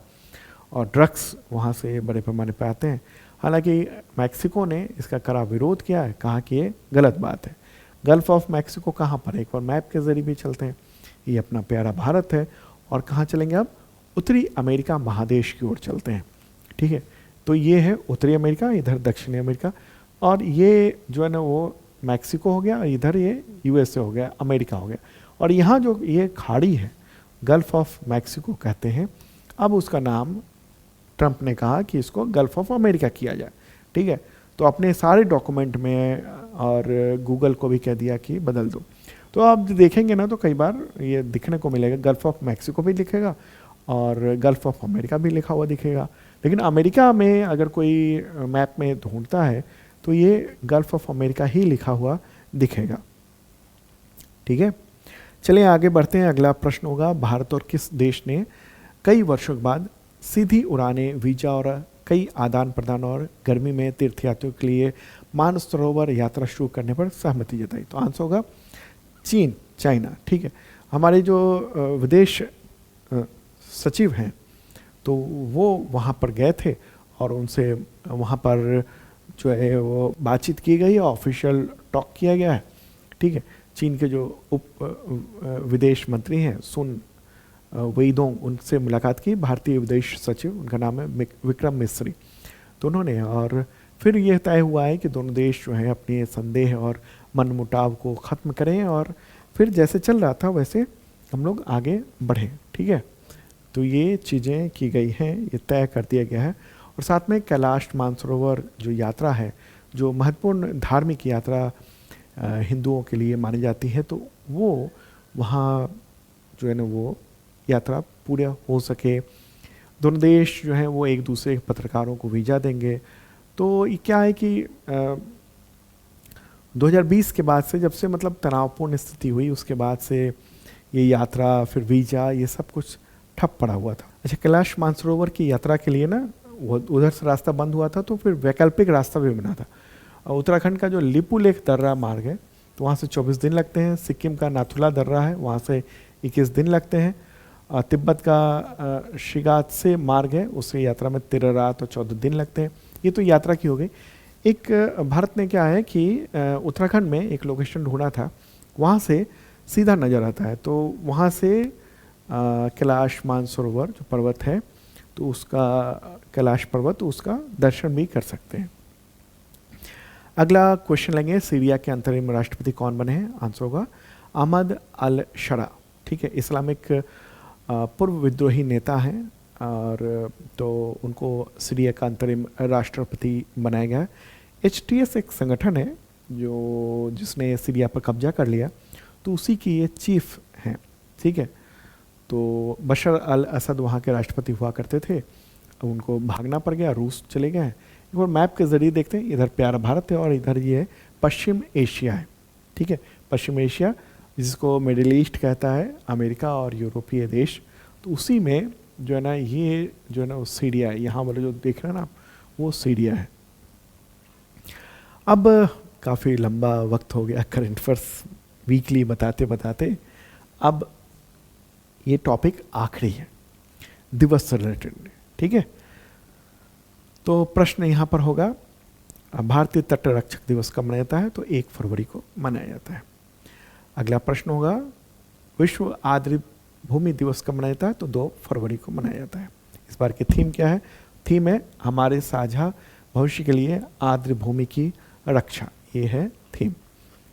और ड्रग्स वहाँ से बड़े पैमाने पर आते हैं। हालांकि मैक्सिको ने इसका कड़ा विरोध किया है, कहा कि ये गलत बात है। गल्फ ऑफ मैक्सिको कहाँ पर है? एक बार मैप के जरिए भी चलते हैं। ये अपना प्यारा भारत है। और कहाँ चलेंगे अब? उत्तरी अमेरिका महादेश की ओर चलते हैं। ठीक है, तो ये है उत्तरी अमेरिका, इधर दक्षिणी अमेरिका, और ये जो है ना वो मैक्सिको हो गया, इधर ये यूएसए हो गया, अमेरिका हो गया। और यहाँ जो ये खाड़ी है गल्फ ऑफ मैक्सिको कहते हैं। अब उसका नाम ट्रंप ने कहा कि इसको गल्फ ऑफ अमेरिका किया जाए। ठीक है, तो अपने सारे डॉक्यूमेंट में और गूगल को भी कह दिया कि बदल दो। तो आप देखेंगे ना तो कई बार ये दिखने को मिलेगा, गल्फ ऑफ मैक्सिको भी लिखेगा और गल्फ ऑफ अमेरिका भी लिखा हुआ दिखेगा। लेकिन अमेरिका में अगर कोई मैप में ढूंढता है तो ये गल्फ ऑफ अमेरिका ही लिखा हुआ दिखेगा। ठीक है, चलिए आगे बढ़ते हैं। अगला प्रश्न होगा, भारत और किस देश ने कई वर्षों के बाद सीधी उड़ानें, वीजा और कई आदान प्रदान और गर्मी में तीर्थयात्रियों के लिए मानसरोवर यात्रा शुरू करने पर सहमति जताई? तो आंसर होगा चीन, चाइना। ठीक है, हमारे जो विदेश सचिव हैं तो वो वहाँ पर गए थे और उनसे वहाँ पर जो है वो बातचीत की गई, ऑफिशियल टॉक किया गया है। ठीक है, चीन के जो उप विदेश मंत्री हैं सुन वेइदोंग, उनसे मुलाकात की। भारतीय विदेश सचिव, उनका नाम है विक्रम मिस्री। तो उन्होंने, और फिर यह तय हुआ है कि दोनों देश जो हैं अपने संदेह और मनमुटाव को ख़त्म करें और फिर जैसे चल रहा था वैसे हम लोग आगे बढ़ें। ठीक है, तो ये चीज़ें की गई हैं, ये तय कर दिया गया है। और साथ में कैलाश मानसरोवर जो यात्रा है, जो महत्वपूर्ण धार्मिक यात्रा हिंदुओं के लिए मानी जाती है, तो वो वहाँ जो है ना वो यात्रा पूरा हो सके। दोनों देश जो हैं वो एक दूसरे के पत्रकारों को वीज़ा देंगे। तो ये क्या है कि 2020 के बाद से, जब से मतलब तनावपूर्ण स्थिति हुई, उसके बाद से ये यात्रा, फिर वीज़ा, ये सब कुछ ठप पड़ा हुआ था। अच्छा, कैलाश मानसरोवर की यात्रा के लिए ना वो उधर से रास्ता बंद हुआ था, तो फिर वैकल्पिक रास्ता भी बना था। उत्तराखंड का जो लिपुलेख दर्रा मार्ग है तो वहाँ से 24 दिन लगते हैं। सिक्किम का नाथुला दर्रा है, वहाँ से 21 दिन लगते हैं। तिब्बत का शिगात्से मार्ग है, उससे यात्रा में 13 रात और 14 दिन लगते हैं। ये तो यात्रा की हो गई। एक भारत ने क्या है कि उत्तराखंड में एक लोकेशन ढूंढा था, वहाँ से सीधा नज़र आता है। तो वहाँ से कैलाश मानसरोवर जो पर्वत है, तो उसका कैलाश पर्वत, उसका दर्शन भी कर सकते हैं। अगला क्वेश्चन लेंगे, सीरिया के अंतरिम राष्ट्रपति कौन बने हैं? आंसर होगा अहमद अल शरा। ठीक है, इस्लामिक पूर्व विद्रोही नेता हैं और तो उनको सीरिया का अंतरिम राष्ट्रपति बनाया गया है। HTS एक संगठन है जो जिसने सीरिया पर कब्जा कर लिया, तो उसी की ये चीफ हैं। ठीक है, तो बशर अल असद वहाँ के राष्ट्रपति हुआ करते थे, उनको भागना पड़ गया, रूस चले गए हैं। एक बार मैप के ज़रिए देखते हैं, इधर प्यारा भारत है और इधर ये पश्चिम एशिया है। ठीक है, पश्चिम एशिया जिसको मिडिल ईस्ट कहता है, अमेरिका और यूरोपीय देश, तो उसी में जो है ना, ये जो है ना वो सीढ़ियाँ है, यहाँ वाले जो देख रहे हैं ना आप, वो सीढ़ियाँ है। अब काफ़ी लंबा वक्त हो गया करंट अफेयर्स वीकली बताते बताते। अब ये टॉपिक आखिरी है, दिवस से रिलेटेड, ठीक है। तो प्रश्न यहाँ पर होगा, भारतीय तटरक्षक दिवस कब मनाया जाता है? तो 1 फरवरी को मनाया जाता है। अगला प्रश्न होगा, विश्व आर्द्र भूमि दिवस कब मनाया जाता है? तो 2 फरवरी को मनाया जाता है। इस बार की थीम क्या है? थीम है हमारे साझा भविष्य के लिए आर्द्र भूमि की रक्षा, ये है थीम।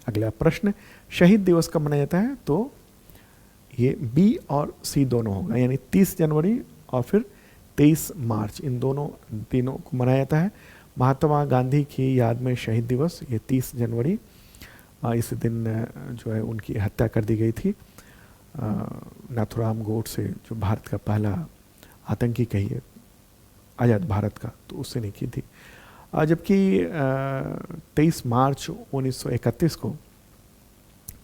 अगला प्रश्न, शहीद दिवस कब मनाया जाता है? तो ये बी और सी दोनों होगा, यानी 30 जनवरी और फिर 23 मार्च, इन दोनों दिनों को मनाया जाता है। महात्मा गांधी की याद में शहीद दिवस, ये 30 जनवरी, इस दिन जो है उनकी हत्या कर दी गई थी नाथुराम गोडसे, जो भारत का पहला आतंकी कहिए आज़ाद भारत का, तो उससे ने की थी। जबकि 23 मार्च 1931 को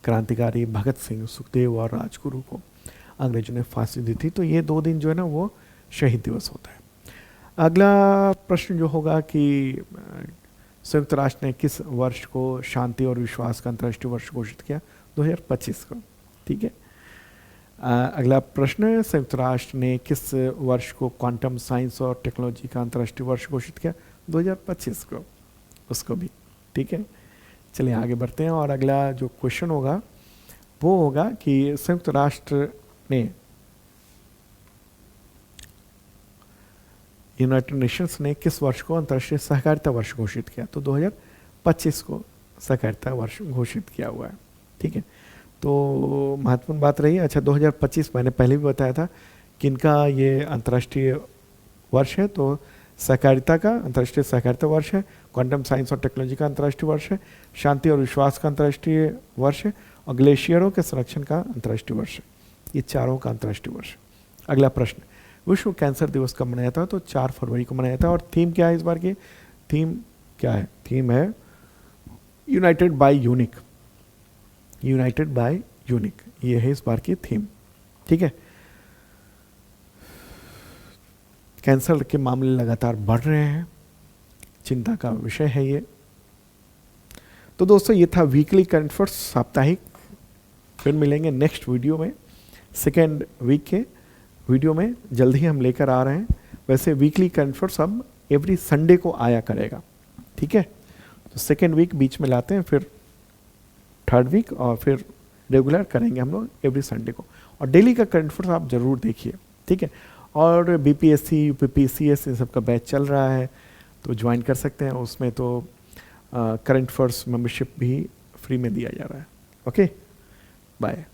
क्रांतिकारी भगत सिंह, सुखदेव और राजगुरु को अंग्रेजों ने फांसी दी थी। तो ये 2 दिन जो है ना वो शहीद दिवस होता है। अगला प्रश्न जो होगा कि संयुक्त राष्ट्र ने किस वर्ष को शांति और विश्वास का अंतर्राष्ट्रीय वर्ष घोषित किया? 2025 को, ठीक है। अगला प्रश्न, संयुक्त राष्ट्र ने किस वर्ष को क्वांटम साइंस और टेक्नोलॉजी का अंतर्राष्ट्रीय वर्ष घोषित किया? 2025 को, उसको भी, ठीक है। चलिए आगे बढ़ते हैं। और अगला जो क्वेश्चन होगा वो होगा कि संयुक्त राष्ट्र ने, यूनाइटेड नेशंस ने किस वर्ष को अंतर्राष्ट्रीय सहकारिता वर्ष घोषित किया? तो 2025 को सहकारिता वर्ष घोषित किया हुआ है, ठीक है। तो महत्वपूर्ण बात रही है। अच्छा, 2025 मैंने पहले भी बताया था कि इनका ये अंतर्राष्ट्रीय वर्ष है। तो सहकारिता का अंतर्राष्ट्रीय सहकारिता वर्ष है, क्वांटम साइंस और टेक्नोलॉजी का अंतर्राष्ट्रीय वर्ष है, शांति और विश्वास का अंतर्राष्ट्रीय वर्ष है, और ग्लेशियरों के संरक्षण का अंतर्राष्ट्रीय वर्ष है। ये चारों का अंतर्राष्ट्रीय वर्ष। अगला प्रश्न, विश्व कैंसर दिवस कब मनाया जाता है? तो 4 फरवरी को मनाया जाता है। और थीम क्या है इस बार की? थीम क्या है? थीम है united by unique, united by unique, ये है इस बार की थीम, ठीक है। कैंसर के मामले लगातार बढ़ रहे हैं, चिंता का विषय है ये। तो दोस्तों ये था वीकली करंट अफेयर्स साप्ताहिक। फिर मिलेंगे नेक्स्ट वीडियो में, सेकेंड वीक के वीडियो में जल्द ही हम लेकर आ रहे हैं। वैसे वीकली करंट अफेयर्स अब एवरी संडे को आया करेगा, ठीक है। तो सेकेंड वीक बीच में लाते हैं, फिर थर्ड वीक, और फिर रेगुलर करेंगे हम लोग एवरी संडे को। और डेली का करंट अफेयर्स आप जरूर देखिए, ठीक है। और बीपीएससी, यूपीपीसीएस इन सब का बैच चल रहा है, तो ज्वाइन कर सकते हैं। उसमें तो करंट अफेयर्स मेंबरशिप भी फ्री में दिया जा रहा है। Okay, bye.